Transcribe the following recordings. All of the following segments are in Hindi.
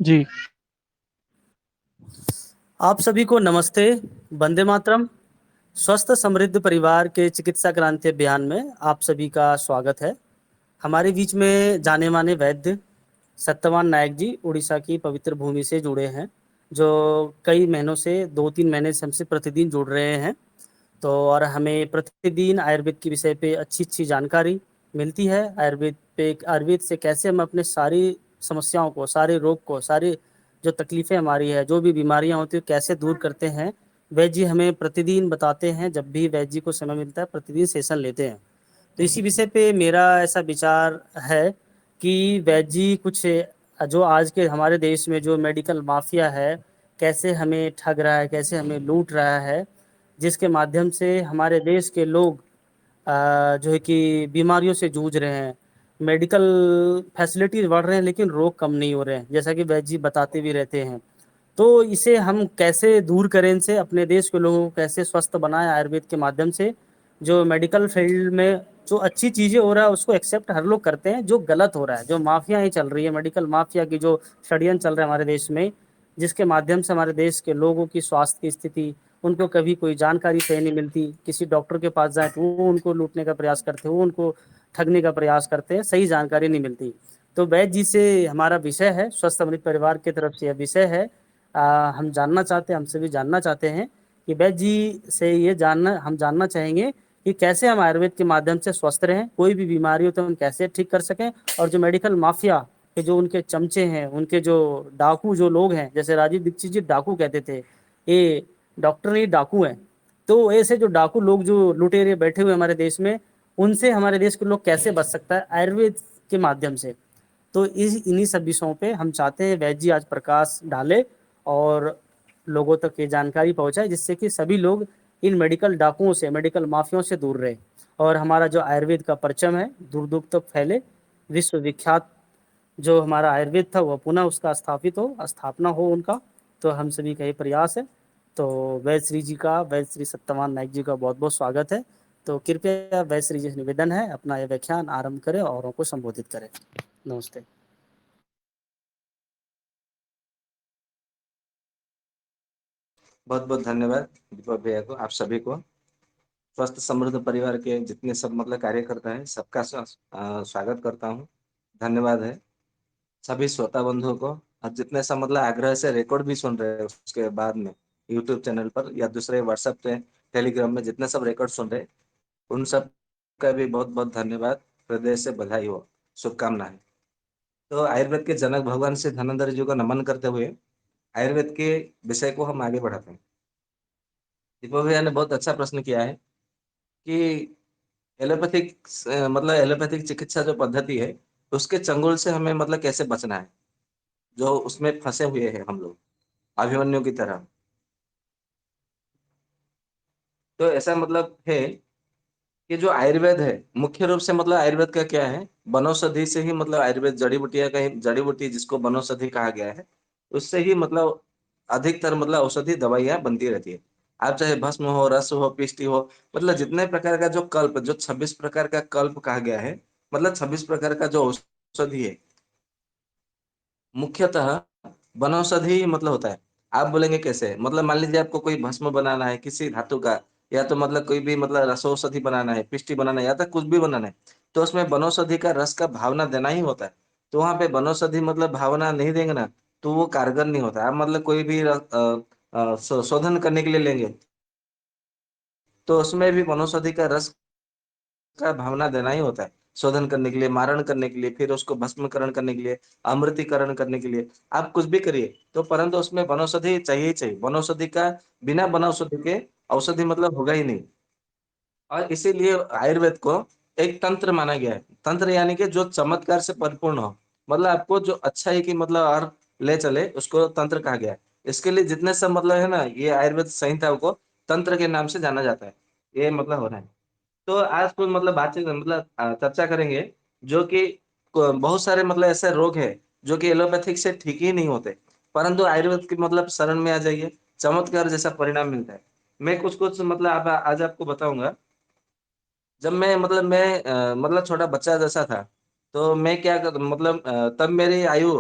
जी। आप सभी को नमस्ते। वंदे मातरम। स्वस्थ समृद्ध परिवार के चिकित्सा क्रांति अभियान में आप सभी का स्वागत है। हमारे बीच में जाने माने वैद्य सत्यवान नायक जी उड़ीसा की पवित्र भूमि से जुड़े हैं, जो कई महीनों से 2-3 महीने से हमसे प्रतिदिन जुड़ रहे हैं। तो और हमें प्रतिदिन आयुर्वेद के विषय पे अच्छी अच्छी जानकारी मिलती है। आयुर्वेद से कैसे हम अपने सारी समस्याओं को, सारे रोग को, सारी जो तकलीफें हमारी है, जो भी बीमारियां होती है, कैसे दूर करते हैं, वैद्य जी हमें प्रतिदिन बताते हैं। जब भी वैद्य जी को समय मिलता है प्रतिदिन सेशन लेते हैं। तो इसी विषय पे मेरा ऐसा विचार है कि वैद्य जी कुछ जो आज के हमारे देश में जो मेडिकल माफिया है, कैसे हमें ठग रहा है, कैसे हमें लूट रहा है, जिसके माध्यम से हमारे देश के लोग जो है कि बीमारियों से जूझ रहे हैं। मेडिकल फैसिलिटीज बढ़ रहे हैं लेकिन रोग कम नहीं हो रहे हैं, जैसा कि वैद्य जी बताते भी रहते हैं। तो इसे हम कैसे दूर करें, इनसे अपने देश के लोगों को कैसे स्वस्थ बनाएं आयुर्वेद के माध्यम से। जो मेडिकल फील्ड में जो अच्छी चीज़ें हो रहा है उसको एक्सेप्ट हर लोग करते हैं, जो गलत हो रहा है, जो माफियाएं चल रही है, मेडिकल माफिया की जो षड्यंत्र चल रहा है हमारे देश में, जिसके माध्यम से हमारे देश के लोगों की स्वास्थ्य की स्थिति, उनको कभी कोई जानकारी सही नहीं मिलती। किसी डॉक्टर के पास जाए तो वो उनको लूटने का प्रयास करते हैं, वो उनको ठगने का प्रयास करते हैं, सही जानकारी नहीं मिलती। तो वैद्य जी से हमारा विषय है, स्वस्थ अमृत परिवार की तरफ से यह विषय है। हम जानना चाहते हैं, हम सभी जानना चाहते हैं कि वैद्य जी से ये जानना, हम जानना चाहेंगे कि कैसे हम आयुर्वेद के माध्यम से स्वस्थ रहें, कोई भी बीमारी हो तो हम कैसे ठीक कर सकें। और जो मेडिकल माफिया के जो उनके चमचे हैं, उनके जो डाकू जो लोग हैं, जैसे राजीव दीक्षित जी डाकू कहते थे, ये डॉक्टर नहीं डाकू हैं। तो ऐसे जो डाकू लोग जो लुटेरे बैठे हुए हमारे देश में, उनसे हमारे देश के लोग कैसे बच सकता है आयुर्वेद के माध्यम से। तो इस इन्हीं सब विषयों पे हम चाहते हैं वैद्य जी आज प्रकाश डाले और लोगों तक ये जानकारी पहुंचाए, जिससे कि सभी लोग इन मेडिकल डाकुओं से, मेडिकल माफियाओं से दूर रहे और हमारा जो आयुर्वेद का परचम है दूर दूर तक फैले। विश्व विख्यात जो हमारा आयुर्वेद था वह पुनः उसका स्थापित हो, स्थापना हो उनका। तो हम सभी का ये प्रयास है। तो वैद्य श्री सत्यवान नायक जी का बहुत बहुत स्वागत है। तो कृपया वैद्य श्री जी से निवेदन है अपना ये व्याख्यान आरंभ करें और औरों को संबोधित करें। नमस्ते। बहुत बहुत धन्यवाद दीपक भैया को, आप सभी को। स्वस्थ समृद्ध परिवार के जितने सब मतलब कार्यकर्ता हैं सबका स्वागत करता हूँ। धन्यवाद है सभी श्रोता बंधुओं को। और जितने सब मतलब आग्रह से रिकॉर्ड भी सुन रहे हैं उसके बाद में यूट्यूब चैनल पर या दूसरे व्हाट्सएप पे, टेलीग्राम में जितने सब रिकॉर्ड सुन रहे हैं, उन सब का भी बहुत बहुत धन्यवाद। हृदय से बधाई हो, शुभकामनाएं। तो आयुर्वेद के जनक भगवान से धन्वंतरि जी को नमन करते हुए आयुर्वेद के विषय को हम आगे बढ़ाते हैं। दीपक भैया ने बहुत अच्छा प्रश्न किया है कि एलोपैथिक मतलब एलोपैथिक चिकित्सा जो पद्धति है उसके चंगुल से हमें मतलब कैसे बचना है, जो उसमें फंसे हुए हैं हम लोग अभिमन्यु की तरह। तो ऐसा मतलब है कि जो आयुर्वेद है मुख्य रूप से मतलब आयुर्वेद का क्या है, वनौषधि से ही मतलब आयुर्वेद जड़ी बूटियां का जड़ी बूटी जिसको वनौषधि कहा गया है, उससे ही मतलब अधिकतर मतलब औषधि दवाइयां बनती रहती है। आप चाहे भस्म हो, रस हो, पिष्टि हो, मतलब जितने प्रकार का जो कल्प, जो 26 प्रकार का कल्प कहा गया है, मतलब 26 प्रकार का जो औषधि है, मुख्यतः वनौषधि मतलब होता है। आप बोलेंगे कैसे, मतलब मान लीजिए आपको कोई भस्म बनाना है किसी धातु का, या तो मतलब कोई भी मतलब रसौषधि बनाना है, पिष्टि बनाना है, या तो कुछ भी बनाना है, तो उसमें वनौषधि का रस का भावना देना ही होता है। तो वहां पे वनौषधि मतलब भावना नहीं देंगे ना, तो वो कारगर नहीं होता। आप मतलब कोई भी शोधन करने के लिए लेंगे, तो उसमें भी वनौषधि का रस का भावना देना ही होता है। शोधन करने के लिए, मारण करने के लिए, फिर उसको भस्मीकरण करने के लिए, अमृतीकरण करने के लिए, आप कुछ भी करिए, तो परंतु उसमें वनौषधि चाहिए ही चाहिए। वनौषधि का बिना वनौषधि के औषधि मतलब होगा ही नहीं। और इसीलिए आयुर्वेद को एक तंत्र माना गया है। तंत्र यानी कि जो चमत्कार से परिपूर्ण हो, मतलब आपको जो अच्छा है कि मतलब और ले चले, उसको तंत्र कहा गया है। इसके लिए जितने सब मतलब है ना, ये आयुर्वेद संहिताओं को तंत्र के नाम से जाना जाता है। ये मतलब हो रहा है। तो आज कुछ मतलब बातचीत मतलब चर्चा करेंगे, जो कि बहुत सारे मतलब ऐसे रोग है जो कि एलोपैथिक से ठीक ही नहीं होते, परंतु आयुर्वेद की मतलब शरण में आ जाइए, चमत्कार जैसा परिणाम मिलता है। मैं कुछ कुछ मतलब आज आपको बताऊंगा। जब मैं मतलब छोटा बच्चा जैसा था, तो मैं क्या कर मतलब तब मेरी आयु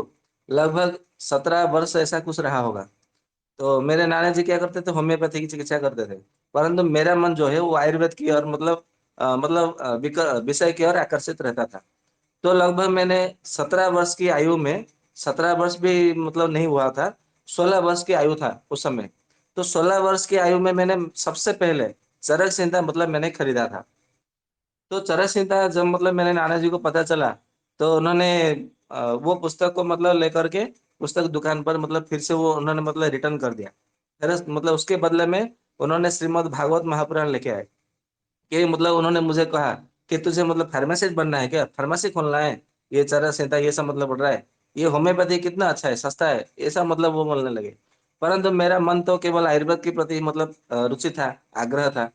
लगभग 17 वर्ष ऐसा कुछ रहा होगा। तो मेरे नाना जी क्या करते थे, होम्योपैथी की चिकित्सा करते थे। परंतु मेरा मन जो है वो आयुर्वेद की और मतलब विषय की ओर आकर्षित रहता था। तो लगभग मैंने 17 वर्ष की आयु में, 17 वर्ष भी मतलब नहीं हुआ था, 16 वर्ष की आयु था उस समय। तो 16 वर्ष की आयु में मैंने सबसे पहले चरक संहिता मतलब मैंने खरीदा था। तो चरक संहिता जब मतलब मेरे नाना जी को पता चला, तो उन्होंने वो पुस्तक को मतलब लेकर के पुस्तक दुकान पर मतलब फिर से वो उन्होंने मतलब रिटर्न कर दिया। फिर मतलब उसके बदले में उन्होंने श्रीमद् भागवत महापुराण लेके आए। कि मतलब उन्होंने मुझे कहा कि तुझे मतलब फार्मासिस्ट बनना है क्या? फार्मेसी खोलना है? ये चरक संहिता ये सब मतलब पढ़ रहा है। ये होम्योपैथी कितना अच्छा है, सस्ता है, ऐसा मतलब वो बोलने लगे। परंतु मेरा मन तो केवल आयुर्वेद के प्रति मतलब रुचि था, आग्रह था।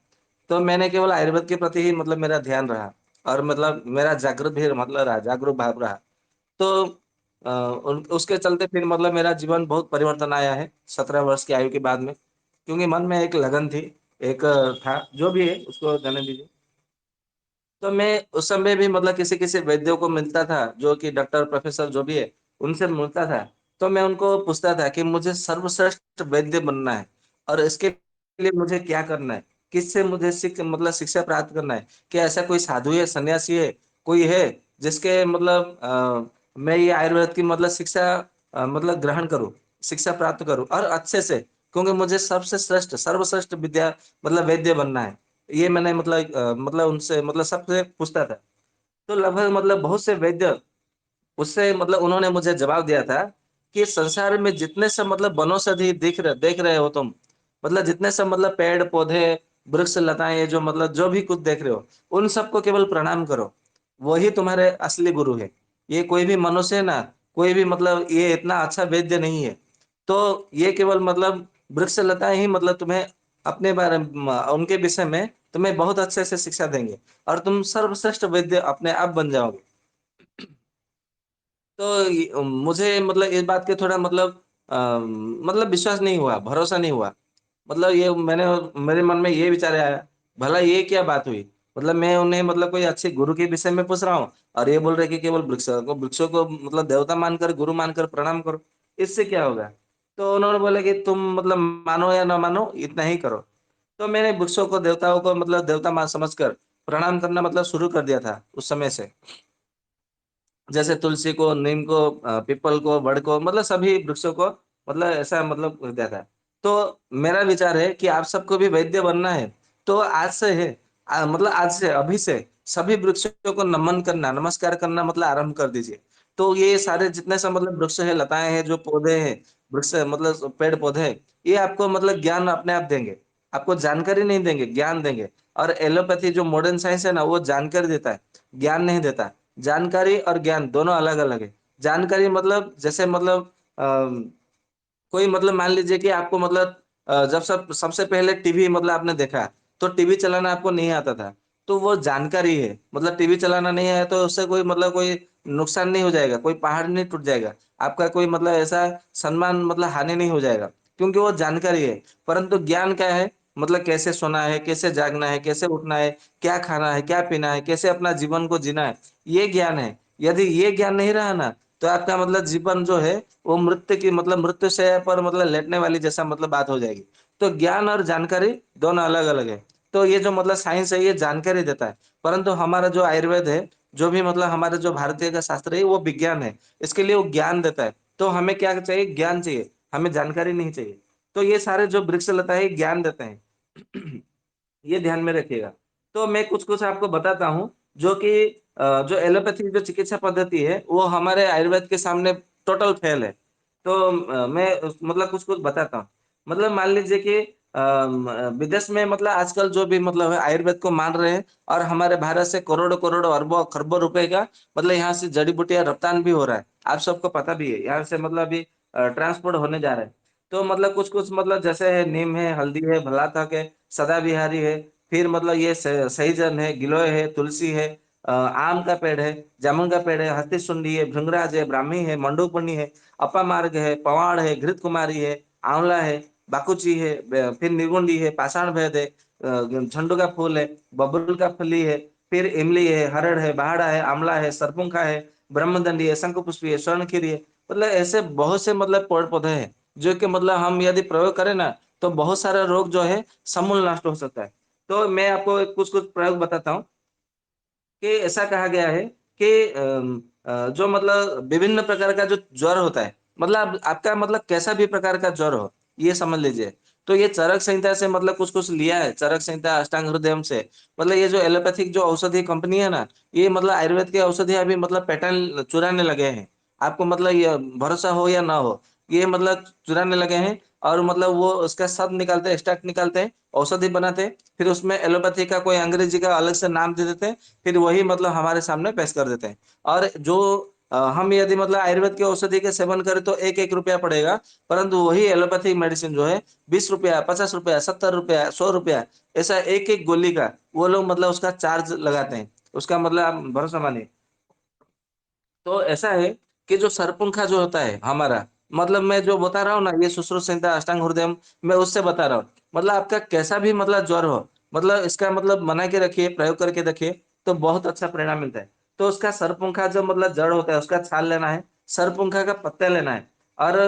तो मैंने केवल आयुर्वेद के प्रति ही मतलब मेरा ध्यान रहा और मतलब मेरा जागृत भी मतलब रहा, जागरूक भाव रहा। तो उसके चलते फिर मतलब मेरा जीवन बहुत परिवर्तन आया है 17 वर्ष की आयु के बाद में, क्योंकि मन में एक लगन थी, एक था, जो भी है उसको जाने दीजिए। तो मैं उस समय भी मतलब किसी किसी वैद्यों को मिलता था, जो कि डॉक्टर प्रोफेसर जो भी है, उनसे मिलता था। तो मैं उनको पूछता था कि मुझे सर्वश्रेष्ठ वैद्य बनना है और इसके लिए मुझे क्या करना है, किससे मुझे मतलब शिक्षा प्राप्त करना है, क्या ऐसा कोई साधु है, सन्यासी है, कोई है जिसके मतलब मैं ये आयुर्वेद की मतलब शिक्षा मतलब ग्रहण करूं, शिक्षा प्राप्त करूं और अच्छे से, क्योंकि मुझे सबसे श्रेष्ठ सर्वश्रेष्ठ विद्या मतलब वैद्य बनना है। ये मैंने मतलब उनसे मतलब सबसे पूछता था। तो लगभग मतलब बहुत से वैद्य उससे मतलब उन्होंने मुझे जवाब दिया था कि संसार में जितने सब मतलब वनौषधि देख रहे हो तुम, मतलब जितने सब मतलब पेड़ पौधे, वृक्ष लताएं, जो मतलब जो भी कुछ देख रहे हो, उन सबको केवल प्रणाम करो। वही तुम्हारे असली गुरु है। ये कोई भी मनुष्य है ना, कोई भी मतलब ये इतना अच्छा वैद्य नहीं है। तो ये केवल मतलब वृक्ष लताएं ही मतलब तुम्हें अपने बारे में, उनके विषय में तुम्हें बहुत अच्छे से शिक्षा देंगे और तुम सर्वश्रेष्ठ वैद्य अपने आप बन जाओगे। तो मुझे मतलब इस बात के थोड़ा मतलब मतलब विश्वास नहीं हुआ, भरोसा नहीं हुआ। मतलब ये मैंने मेरे मन में ये विचार आया, भला ये क्या बात हुई? मतलब मैं उन्हें मतलब कोई अच्छे गुरु के विषय में पूछ रहा हूँ और ये बोल रहे कि केवल वृक्षों को मतलब देवता मानकर, गुरु मानकर प्रणाम करो, इससे क्या होगा? तो उन्होंने बोला कि तुम मतलब मानो या ना मानो, इतना ही करो। तो मैंने वृक्षों को, देवताओं को मतलब देवता मान समझकर प्रणाम करना मतलब शुरू कर दिया था उस समय से। जैसे तुलसी को, नीम को, पीपल को, बड़ को, मतलब सभी वृक्षों को मतलब ऐसा मतलब दिया था। तो मेरा विचार है कि आप सबको भी वैद्य बनना है, तो आज से है, मतलब आज से, अभी से सभी वृक्षों को नमन करना, नमस्कार करना मतलब आरंभ कर दीजिए। तो ये सारे जितने सब मतलब वृक्ष है, लताएं हैं, जो पौधे हैं, वृक्ष मतलब पेड़ पौधे हैं, ये आपको मतलब ज्ञान अपने आप देंगे। आपको जानकारी नहीं देंगे, ज्ञान देंगे। और एलोपैथी जो मॉडर्न साइंस है ना, वो जानकारी देता है, ज्ञान नहीं देता। जानकारी और ज्ञान दोनों अलग अलग है। जानकारी मतलब जैसे मतलब कोई मतलब मान लीजिए कि आपको मतलब जब सबसे पहले टीवी मतलब आपने देखा, तो टीवी चलाना आपको नहीं आता था, तो वो जानकारी है। मतलब टीवी चलाना नहीं आया तो उससे कोई मतलब कोई नुकसान नहीं हो जाएगा, कोई पहाड़ नहीं टूट जाएगा, आपका कोई मतलब ऐसा सम्मान मतलब हानि नहीं हो जाएगा, क्योंकि वो जानकारी है। परंतु ज्ञान क्या है? मतलब कैसे सोना है, कैसे जागना है, कैसे उठना है, क्या खाना है, क्या पीना है, कैसे अपना जीवन को जीना है, ये ज्ञान है। यदि ये ज्ञान नहीं रहा ना, तो आपका मतलब जीवन जो है वो मृत्यु की मतलब मृत्यु से पर मतलब लेटने वाली जैसा मतलब बात हो जाएगी। तो ज्ञान और जानकारी दोनों अलग अलग है। तो ये जो मतलब साइंस है, ये जानकारी देता है, परंतु हमारा जो आयुर्वेद है, जो भी मतलब हमारे जो भारतीय का शास्त्र है, वो विज्ञान है, इसके लिए वो ज्ञान देता है। तो हमें क्या चाहिए? ज्ञान चाहिए, हमें जानकारी नहीं चाहिए। तो ये सारे जो वृक्ष लता है, ये ज्ञान देते हैं। ये ध्यान में रखिएगा। तो मैं कुछ-कुछ आपको बताता हूँ, जो कि जो एलोपैथी जो चिकित्सा पद्धति है, वो हमारे आयुर्वेद के सामने टोटल फेल है। तो मैं मतलब कुछ-कुछ बताता हूँ। मतलब मान लीजिए कि विदेश में मतलब आजकल जो भी मतलब है आयुर्वेद को मान रहे हैं, और हमारे भारत से करोड़ों-करोड़ों, अरबों-खरबों रुपए का मतलब यहाँ से जड़ी-बूटियाँ रफ्तान भी हो रहा है। आप सबको पता भी है, यहाँ से मतलब अभी ट्रांसपोर्ट होने जा रहा है। तो मतलब कुछ-कुछ मतलब जैसे है, नीम है, हल्दी है, भलातक है, सदाबिहारी है, फिर मतलब ये सहीजन है, गिलोय है, तुलसी है, आम का पेड़ है, जामुन का पेड़ है, हरतिसुंडी है, भृंगराज है, ब्राह्मी है, मंडूकमणि है, अपामार्ग है, पवाड़ है, घृत कुमारी है, आंवला है, बाकुची है, फिर निगुंडी है, पाषाण भेद है, झंडू का फूल है, बबूल का फली है, फिर इमली है, हरड़ है, बहाड़ा है, आंवला है, सरपुंखा है, ब्रह्मदंडी है, शंखपुष्पी है, स्वर्णखीरी है। मतलब ऐसे बहुत से मतलब पेड़ पौधे हैं जो कि मतलब हम यदि प्रयोग करें ना, तो बहुत सारा रोग जो है समूल नष्ट हो सकता है। तो मैं आपको कुछ कुछ प्रयोग बताता हूँ कि ऐसा कहा गया है कि जो मतलब विभिन्न प्रकार का जो ज्वर होता है, मतलब आपका मतलब कैसा भी प्रकार का ज्वर हो, ये समझ लीजिए। तो ये चरक संहिता से मतलब कुछ-कुछ लिया है, चरक संहिता, अष्टांग हृदयम से। मतलब ये जो एलोपैथिक जो औषधि कंपनी है ना, ये मतलब आयुर्वेद की औषधि अभी मतलब पैटर्न चुराने लगे हैं। आपको मतलब ये भरोसा हो या ना हो, ये मतलब चुराने लगे हैं और मतलब वो उसका शब्द निकालते हैं, एक्सट्रैक्ट निकालते हैं, औषधि बनाते हैं, फिर उसमें एलोपैथी का कोई अंग्रेजी का अलग से नाम दे देते हैं, फिर वही मतलब हमारे सामने पेश कर देते हैं। और जो हम यदि मतलब आयुर्वेद की औषधि के सेवन करें तो 1-1 रुपया पड़ेगा, परंतु वही एलोपैथिक मेडिसिन जो है ₹20, ₹50, ₹70, ₹100 ऐसा एक-एक गोली का वो लोग मतलब उसका चार्ज लगाते हैं। उसका मतलब आप भरोसा मानिए। तो ऐसा है कि जो सरपुंखा जो होता है हमारा, मतलब मैं जो बता रहा हूँ ना, ये सुश्रुत संहिता, अष्टांग हृदयम, मैं उससे बता रहा हूँ। मतलब आपका कैसा भी मतलब ज्वर हो, मतलब इसका मतलब बना के रखिए, प्रयोग करके देखिए, तो बहुत अच्छा परिणाम मिलता है। तो उसका सरपुंखा जो मतलब जड़ होता है, उसका छाल लेना है, सरपुंखा का पत्ता लेना है और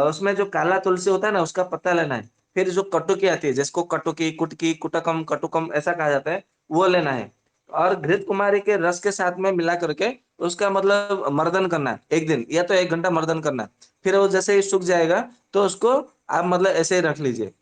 उसमें जो काला तुलसी होता है ना, उसका पत्ता लेना है। फिर जो कटुकी आती है, जिसको कटुकी, कुटकी, कुटकम, कटुकम ऐसा कहा जाता है, वो लेना है और घृत कुमारी के रस के साथ में मिला करके उसका मतलब मर्दन करना है 1 दिन या तो 1 घंटा मर्दन करना है। फिर वो जैसे ही सूख जाएगा तो उसको आप मतलब ऐसे ही रख लीजिए।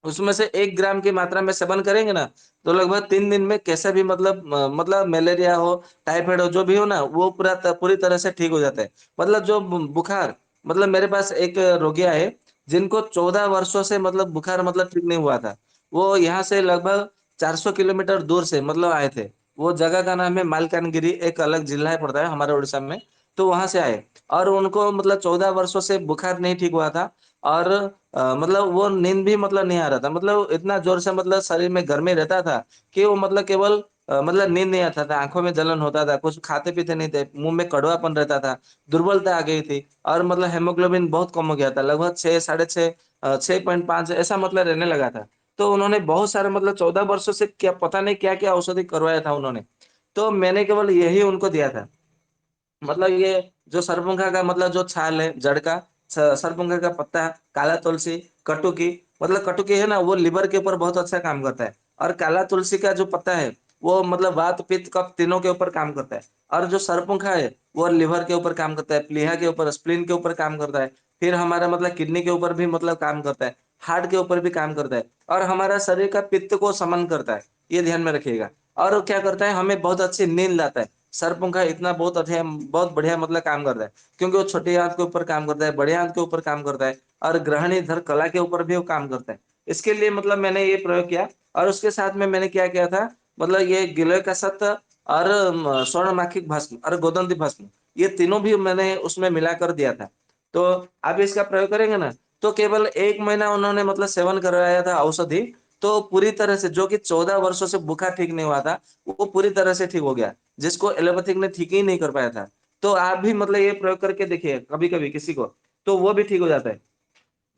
उसमें से 1 ग्राम की मात्रा में सेवन करेंगे ना, तो लगभग 3 दिन में कैसा भी मतलब मतलब मलेरिया हो, टाइफाइड हो, जो भी हो ना, वो पूरी तरह से ठीक हो जाता है। मतलब जो बुखार, मतलब मेरे पास एक रोगी आए, जिनको 14 वर्षों से मतलब बुखार मतलब ठीक नहीं हुआ था। वो यहाँ से लगभग 400 किलोमीटर दूर से मतलब आए थे। वो जगह का नाम है मालकानगिरी, एक अलग जिला है पड़ता है हमारे उड़ीसा में, तो वहाँ से आए और उनको मतलब 14 वर्षों से बुखार नहीं ठीक हुआ था और मतलब वो नींद भी मतलब नहीं आ रहा था। मतलब इतना ज़ोर से मतलब शरीर में गर्मी रहता था कि वो मतलब केवल मतलब नींद नहीं आता था, आँखों में जलन होता था, कुछ खाते-पीते नहीं थे, मुँह में कड़वापन रहता था, दुर्बलता आ गई थी और मतलब हीमोग्लोबिन बहुत कम हो गया था, लगभग 6 साढ़े 6 6.5 ऐसा मतलब रहने लगा था। तो उन्होंने बहुत सारे मतलब 14 वर्षों से क्या पता नहीं क्या-क्या औषधि करवाया था उन्होंने। तो मैंने केवल यही उनको दिया था। मतलब ये जो सरपुंखा का मतलब जो छाल है जड़ का, सरपुंखा का पत्ता, काला तुलसी, कटुकी, मतलब कटुकी है ना वो लिवर के ऊपर बहुत अच्छा काम करता है और काला तुलसी का जो पत्ता है वो मतलब वात पित्त कफ तीनों के ऊपर काम करता है और जो सरपुंखा है वो लिवर के ऊपर काम करता है, प्लीहा के ऊपर, स्प्लीन के ऊपर काम करता है, फिर हमारा मतलब किडनी के ऊपर भी मतलब काम करता है, हार्ट के ऊपर भी काम करता है और हमारा शरीर का पित्त को समन करता है, ये ध्यान में रखिएगा। और वो क्या करता है, हमें बहुत अच्छी नींद लाता है। सरपुंखा इतना बहुत बढ़िया मतलब काम करता है, क्योंकि वो छोटी आँत के ऊपर काम करता है, बड़ी आँत के ऊपर काम करता है और ग्रहणी धर कला के ऊपर भी वो काम करता है। इसके लिए मतलब मैंने ये प्रयोग किया और उसके साथ में मैंने क्या किया था, मतलब ये गिलोय का सत्व और स्वर्णमाखिक भस्म और गोदंती भस्म, ये तीनों भी मैंने उसमें मिलाकर दिया था। तो आप इसका प्रयोग करेंगे ना, तो केवल 1 महीना उन्होंने मतलब सेवन करवाया था औषधि, तो पूरी तरह से जो कि 14 वर्षों से बुखार ठीक नहीं हुआ था, वो पूरी तरह से ठीक हो गया। जिसको एलोपैथिक ने ठीक ही नहीं कर पाया था। तो आप भी मतलब ये प्रयोग करके देखिए कभी-कभी किसी को, तो वो भी ठीक हो जाता है।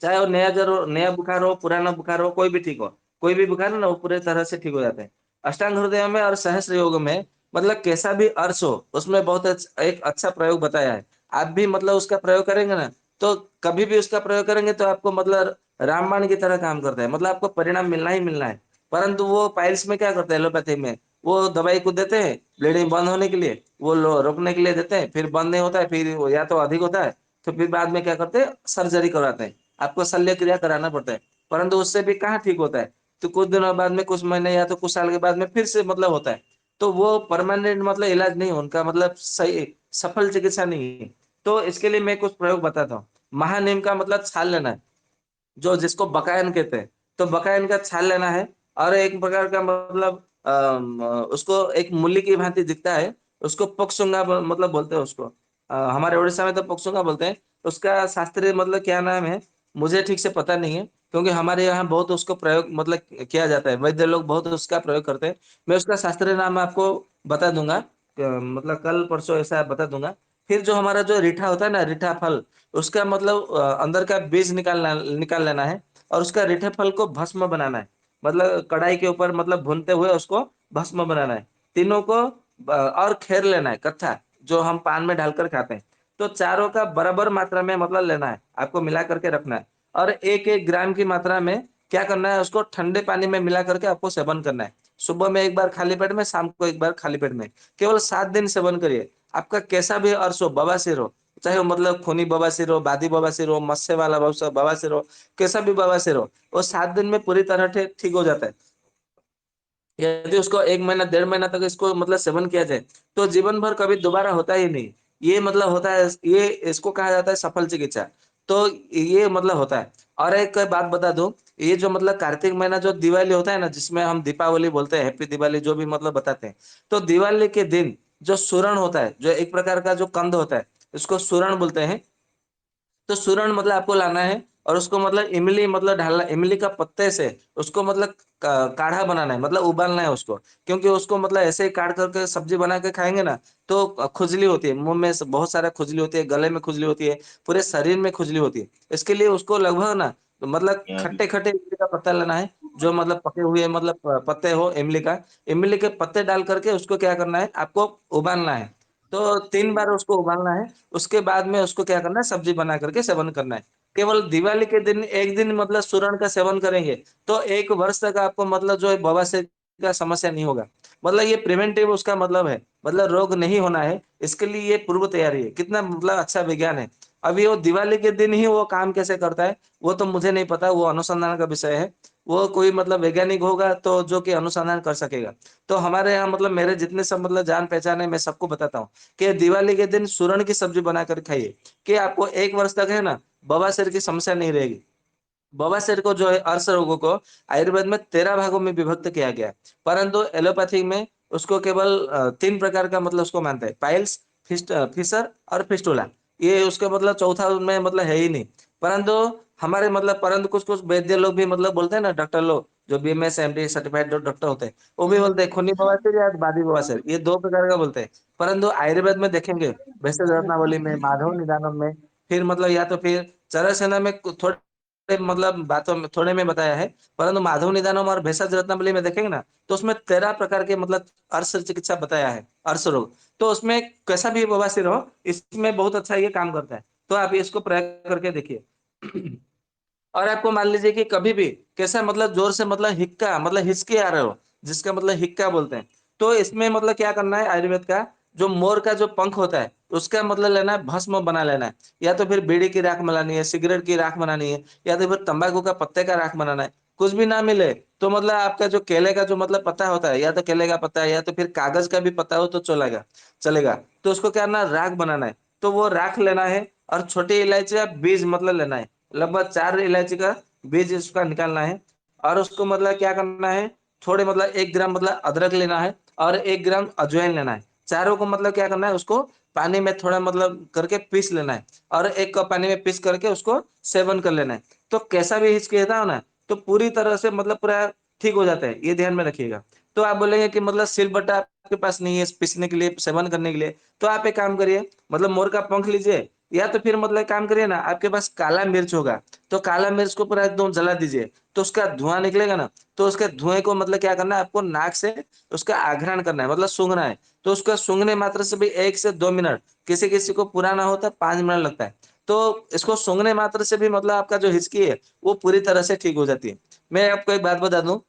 चाहे वो नया ज्वर हो, नया बुखार हो, पुराना बुखार हो, कोई भी ठीक हो। कोई भी बुखार है ना, वो पूरे तरह से ठीक हो जाता है। अष्टांग हृदय में और सहस्त्र योग में मतलब कैसा भी अर्श हो, उसमें बहुत एक अच्छा प्रयोग बताया है। आप भी मतलब उसका प्रयोग करेंगे ना, तो कभी भी उसका प्रयोग करेंगे तो आपको मतलब रामबाण की तरह काम करता है। मतलब आपको परिणाम मिलना ही मिलना है। परंतु वो पाइल्स में क्या करते हैं एलोपैथी में, वो दवाई को देते हैं, ब्लीडिंग बंद होने के लिए, वो रोकने के लिए देते हैं, फिर बंद नहीं होता है, फिर वो या तो अधिक होता है, तो फिर बाद में क्या करते हैं, सर्जरी करवाते हैं। आपको शल्य क्रिया कराना पड़ता है, परंतु उससे भी कहाँ ठीक होता है। तो कुछ दिनों बाद में, कुछ महीने या तो कुछ साल के बाद में फिर से मतलब होता है। तो वो परमानेंट मतलब इलाज नहीं है उनका, मतलब सही सफल चिकित्सा नहीं है। तो इसके लिए मैं कुछ प्रयोग बताता हूँ। महानीम का मतलब छाल लेना है, जो जिसको बकायन कहते हैं। तो बकायन का छाल लेना है और एक प्रकार का मतलब उसको एक मूली की भांति दिखता है, उसको पॉक्सुंगा मतलब बोलते हैं उसको। हमारे उड़ीसा में तो पॉक्सुंगा बोलते हैं। उसका शास्त्रीय मतलब क्या नाम है, मुझे ठीक से पता नहीं है, क्योंकि हमारे यहाँ बहुत उसको प्रयोग मतलब किया जाता है। वैद्य लोग बहुत उसका प्रयोग करते हैं। मैं उसका शास्त्रीय नाम आपको बता दूंगा, मतलब कल परसों ऐसा बता दूंगा। फिर जो हमारा जो रीठा होता है ना, रीठा फल, उसका मतलब अंदर का बीज निकाल लेना है और उसका रीठे फल को भस्म बनाना है। मतलब कढ़ाई के ऊपर मतलब भूनते हुए उसको भस्म बनाना है। तीनों को और खेर लेना है कच्चा, जो हम पान में डालकर खाते हैं। तो चारों का बराबर मात्रा में मतलब लेना है, आपको मिला करके रखना है। और 1-1 ग्राम की मात्रा में क्या करना है, उसको ठंडे पानी में मिला करके आपको सेवन करना है। सुबह में एक बार खाली पेट में, शाम को एक बार खाली पेट में। केवल 7 दिन सेवन करिए। आपका कैसा भी अर्श हो, बवासीर हो, चाहे वो मतलब खूनी बवासीर हो, बादी बवासीर हो, मस्से वाला बवासीर हो, कैसा भी बवासीर हो, वो 7 दिन में पूरी तरह से ठीक हो जाता है। यदि उसको 1 महीना, 1.5 महीना तक इसको मतलब सेवन किया जाए, तो जीवन भर कभी दोबारा होता ही नहीं। ये मतलब होता है, ये इसको कहा जाता है सफल चिकित्सा। तो ये मतलब होता है। और एक बात बता दूं, ये जो मतलब कार्तिक महीना जो दिवाली होता है ना, जिसमें हम दीपावली बोलते हैं, हैप्पी दिवाली जो भी मतलब बताते हैं। तो दिवाली के दिन जो सूरण होता है, जो एक प्रकार का जो कंद होता है, इसको सूरण बोलते हैं। तो सूरण मतलब आपको लाना है और उसको मतलब इमली मतलब ढालना, इमली का पत्ते से उसको मतलब काढ़ा बनाना है, मतलब उबालना है उसको। क्योंकि उसको मतलब ऐसे ही काट करके सब्जी बना के खाएंगे ना, तो खुजली होती है, मुंह में बहुत सारा खुजली होती है, गले में खुजली होती है, पूरे शरीर में खुजली होती है। इसके लिए उसको लगभग ना, तो मतलब खट्टे खट्टे इमली का पत्ता लेना है, जो मतलब पके हुए मतलब पत्ते हो इमली का। इमली के पत्ते डाल करके उसको क्या करना है, आपको उबालना है। तो 3 बार उसको उबालना है। उसके बाद में उसको क्या करना है, सब्जी बना करके सेवन करना है। केवल दिवाली के दिन एक दिन मतलब सूरण का सेवन करेंगे, तो 1 वर्ष तक आपको मतलब जो है बवासीर का समस्या नहीं होगा। मतलब ये प्रिवेंटिव उसका मतलब है, मतलब रोग नहीं होना है, इसके लिए ये पूर्व तैयारी है। कितना मतलब अच्छा विज्ञान है। अभी वो दिवाली के दिन ही वो काम कैसे करता है, वो तो मुझे नहीं पता, वो अनुसंधान का विषय है। वो कोई मतलब वैज्ञानिक होगा तो जो कि अनुसंधान कर सकेगा। तो हमारे यहाँ मतलब मेरे जितने सब मतलब जान पहचान है, मैं सबको बताता हूँ कि दिवाली के दिन सूरण की सब्जी बनाकर खाइए, कि आपको 1 वर्ष तक है ना, बवासीर की समस्या नहीं रहेगी। बवासीर को जो है, अर्श रोगों को आयुर्वेद में 13 भागों में विभक्त किया गया है। परंतु एलोपैथिक में उसको केवल 3 प्रकार का मतलब उसको मानते हैं, पाइल्स, फिशर और फिस्टुला। ये उसके मतलब चौथा में मतलब है ही नहीं। परंतु हमारे मतलब परंतु कुछ कुछ वैद्य लोग भी मतलब बोलते हैं ना, डॉक्टर लोग जो बीएमएस एमडी सर्टिफाइड जो डॉक्टर होते हैं, वो भी बोलते हैं खूनी बवासीर या बादी बवासीर, ये 2 प्रकार का बोलते हैं। परंतु आयुर्वेद में देखेंगे, भेषज रत्नावली में, माधव निदानम में, फिर मतलब या तो फिर चरक में थोड़े मतलब बातों में थोड़े में बताया है। परंतु माधव निदानम और भेषज रत्नावली में देखेंगे ना, तो उसमें 13 प्रकार के मतलब अर्श चिकित्सा बताया है, अर्श रोग। तो उसमें कैसा भी बवासीर हो, इसमें बहुत अच्छा ये काम करता है। तो आप इसको प्रयोग करके देखिए। और आपको मान लीजिए कि कभी भी कैसा मतलब जोर से मतलब हिक्का मतलब हिचकी आ रहे हो, जिसका मतलब हिक्का बोलते हैं, तो इसमें मतलब क्या करना है, आयुर्वेद का जो मोर का जो पंख होता है, उसका मतलब लेना है, भस्म बना लेना है। या तो फिर बीड़ी की राख बनानी है, सिगरेट की राख बनानी है, या तो फिर तंबाकू का पत्ते का राख बनाना है। कुछ भी ना मिले तो मतलब आपका जो केले का जो मतलब पत्ता होता है, या तो केले का पत्ता है, या तो फिर कागज का भी पत्ता हो तो चलेगा, चलेगा। तो उसको क्या करना है, राख बनाना है। तो वो राख लेना है, और छोटी इलायची का बीज मतलब लेना है, लगभग 4 इलायची का बीज उसका निकालना है। और उसको मतलब क्या करना है, थोड़े मतलब 1 ग्राम मतलब अदरक लेना है, और 1 ग्राम अजवाइन लेना है। चारों को मतलब क्या करना है, उसको पानी में थोड़ा मतलब करके पीस लेना है, और 1 कप पानी में पीस करके उसको सेवन कर लेना है। तो कैसा भी हिचकिचाता हो ना, तो पूरी तरह से मतलब पूरा ठीक हो जाता है, ये ध्यान में रखिएगा। तो आप बोलेंगे कि मतलब सिलबट्टा आपके पास नहीं है पीसने के लिए, सेवन करने के लिए, तो आप एक काम करिए, मतलब मोर का पंख लीजिए, या तो फिर मतलब काम करिए ना, आपके पास काला मिर्च होगा, तो काला मिर्च को पूरा एकदम जला दीजिए। तो उसका धुआं निकलेगा ना, तो उसके धुएं को मतलब क्या करना है, आपको नाक से उसका आघ्राण करना है, मतलब सूंघना है। तो उसका सूंघने मात्र से भी 1 से 2 मिनट, किसी किसी को पूरा ना होता 5 मिनट लगता है। तो इसको सूंघने मात्र से भी मतलब आपका जो हिचकी है, वो पूरी तरह से ठीक हो जाती है। मैं आपको एक बात बता दूं,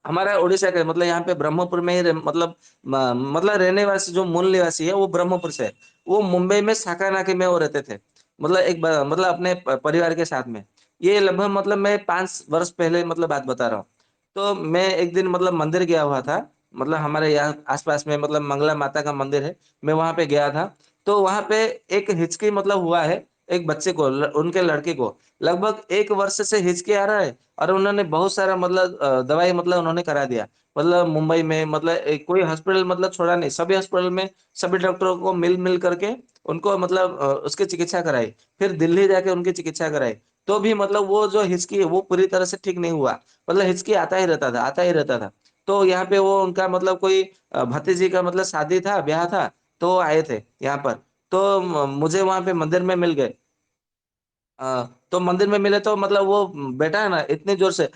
हमारा उड़ीसा का मतलब यहाँ पे ब्रह्मपुर में ही मतलब मतलब रहने वासी जो मूल निवासी है, वो ब्रह्मपुर से है। वो मुंबई में साकानाके में वो रहते थे, मतलब मतलब अपने परिवार के साथ में। ये लगभग मतलब मैं 5 वर्ष पहले मतलब बात बता रहा हूँ। तो मैं एक दिन मतलब मंदिर गया हुआ था, मतलब हमारे यहाँ आसपास में मतलब मंगला माता का मंदिर है, मैं वहां पे गया था। तो वहां पे एक हिचकी मतलब हुआ है, एक बच्चे को, उनके लड़के को लगभग 1 वर्ष से हिचकी आ रहा है। और उन्होंने बहुत सारा मतलब दवाई मतलब उन्होंने करा दिया, मतलब मुंबई में मतलब कोई हॉस्पिटल मतलब छोड़ा नहीं, सभी हॉस्पिटल में सभी डॉक्टरों को मिल मिल करके उनको मतलब उसकी चिकित्सा कराई। फिर दिल्ली जाके उनकी चिकित्सा कराई। तो भी मतलब वो जो हिचकी है वो पूरी तरह से ठीक नहीं हुआ, मतलब हिचकी आता ही रहता था, आता ही रहता था। तो यहाँ पे वो उनका मतलब कोई भतीजी का मतलब शादी था, ब्याह था, तो वो आए थे यहाँ पर। तो मुझे वहां पे मंदिर में मिल गए। तो मंदिर में मिले तो मतलब वो बेटा है ना, इतने जोर से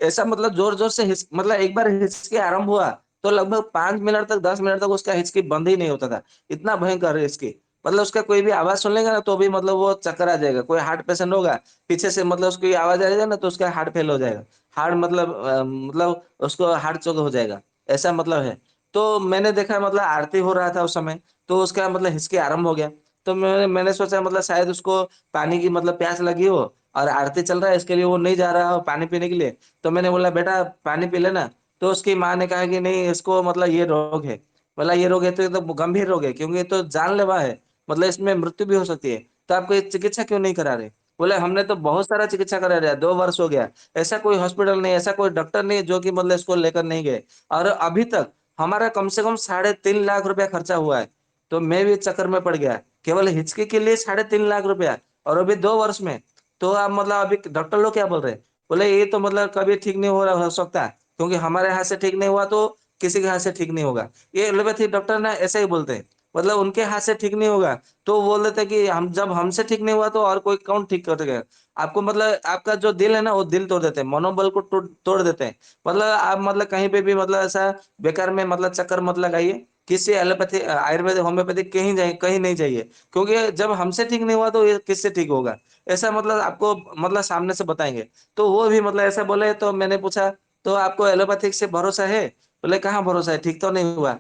ऐसा मतलब जोर जोर से मतलब एक बार हिचकी आरंभ हुआ, तो लगभग 5 मिनट तक 10 मिनट तक उसका हिचकी बंद ही नहीं होता था, इतना भयंकर हिचकी। मतलब उसका कोई भी आवाज सुन लेगा ना तो भी मतलब वो चक्कर आ जाएगा। कोई हार्ट पेशेंट होगा, पीछे से मतलब उसकी आवाज आ जाएगा ना तो उसका हार्ट फेल हो जाएगा। हार्ट मतलब मतलब उसको हार्ट चोक हो जाएगा, ऐसा मतलब है। तो मैंने देखा मतलब आरती हो रहा था उस समय, तो उसका मतलब हिचकी आरंभ हो गया। तो मैंने सोचा मतलब शायद उसको पानी की मतलब प्यास लगी हो और आरती चल रहा है, इसके लिए वो नहीं जा रहा हो पानी पीने के लिए। तो मैंने बोला बेटा पानी पी लेना। तो उसकी माँ ने कहा कि नहीं, इसको मतलब ये रोग है। बोला ये रोग है तो ये तो गंभीर रोग है, क्योंकि ये तो जानलेवा है, मतलब इसमें मृत्यु भी हो सकती है। तो आपको ये चिकित्सा क्यों नहीं करा रहे? बोले हमने तो बहुत सारा चिकित्सा करा रहा है, 2 वर्ष हो गया। ऐसा कोई हॉस्पिटल नहीं, ऐसा कोई डॉक्टर नहीं जो कि मतलब इसको लेकर नहीं गए। और अभी तक हमारा कम से कम 3.5 लाख रुपया खर्चा हुआ है। तो मैं भी चक्कर में पड़ गया, केवल हिचकी के लिए 3.5 लाख रुपया, और अभी 2 वर्ष में। तो आप मतलब अभी डॉक्टर लोग क्या बोल रहे हैं? बोले ये तो मतलब कभी ठीक नहीं हो रहा हो सकता, क्योंकि हमारे हाथ से ठीक नहीं हुआ तो किसी के हाथ से ठीक नहीं होगा। ये एलोपैथी डॉक्टर ना ऐसे ही बोलते हैं, मतलब उनके हाथ से ठीक नहीं होगा। तो वो बोल देते हैं कि हम जब हमसे ठीक नहीं हुआ तो और कोई कौन ठीक कर देगा? आपको मतलब आपका जो दिल है ना वो दिल तोड़ देते हैं, मनोबल को तोड़ देते हैं। मतलब आप मतलब कहीं पे भी मतलब ऐसा बेकार में मतलब चक्कर मत लगाइए। किसी एलोपैथी आयुर्वेद होम्योपैथिक कहीं जाइए, कहीं नहीं जाइए, क्योंकि जब हमसे ठीक नहीं हुआ तो ये किससे ठीक होगा? ऐसा मतलब आपको मतलब सामने से बताएंगे। तो वो भी मतलब ऐसा बोले, तो मैंने पूछा तो आपको एलोपैथिक से भरोसा है? बोले कहाँ भरोसा है, ठीक तो नहीं हुआ।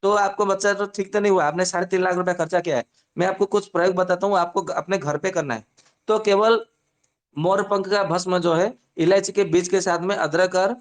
तो आपको बच्चा तो ठीक तो नहीं हुआ, आपने 3.5 लाख रुपया खर्चा किया है। मैं आपको कुछ प्रयोग बताता हूँ, आपको अपने घर पे करना है। तो केवल मोरपंख का भस्म जो है, इलायची के बीज के साथ में अदरक और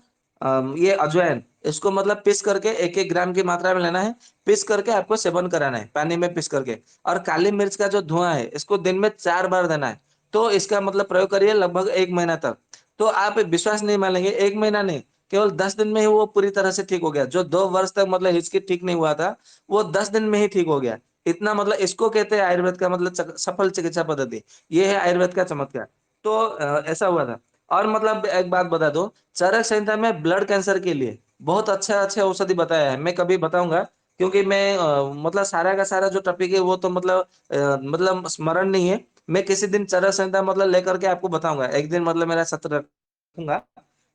ये अजवाइन, इसको मतलब पीस करके 1-1 ग्राम की मात्रा में लेना है। पीस करके आपको सेवन कराना है, पानी में पीस करके। और काली मिर्च का जो धुआं है, इसको दिन में 4 बार देना है। तो इसका मतलब प्रयोग करिए लगभग 1 महीना तक। तो आप विश्वास नहीं मानेंगे, 1 महीना नहीं, केवल 10 दिन में ही वो पूरी तरह से ठीक हो गया। जो 2 वर्ष तक मतलब हिचकी ठीक नहीं हुआ था, वो 10 दिन में ही ठीक हो गया। इतना मतलब इसको कहते हैं आयुर्वेद का मतलब सफल चिकित्सा पद्धति। ये है आयुर्वेद का चमत्कार। तो ऐसा हुआ था। और मतलब एक बात बता दूं, चरक संहिता में ब्लड कैंसर के लिए बहुत अच्छा अच्छा औषधि बताया है। मैं कभी बताऊंगा, क्योंकि मैं मतलब सारा का सारा जो टॉपिक है वो तो मतलब स्मरण नहीं है। मैं किसी दिन चरक संहिता मतलब लेकर के आपको बताऊंगा, एक दिन मतलब मेरा सत्र रखूंगा।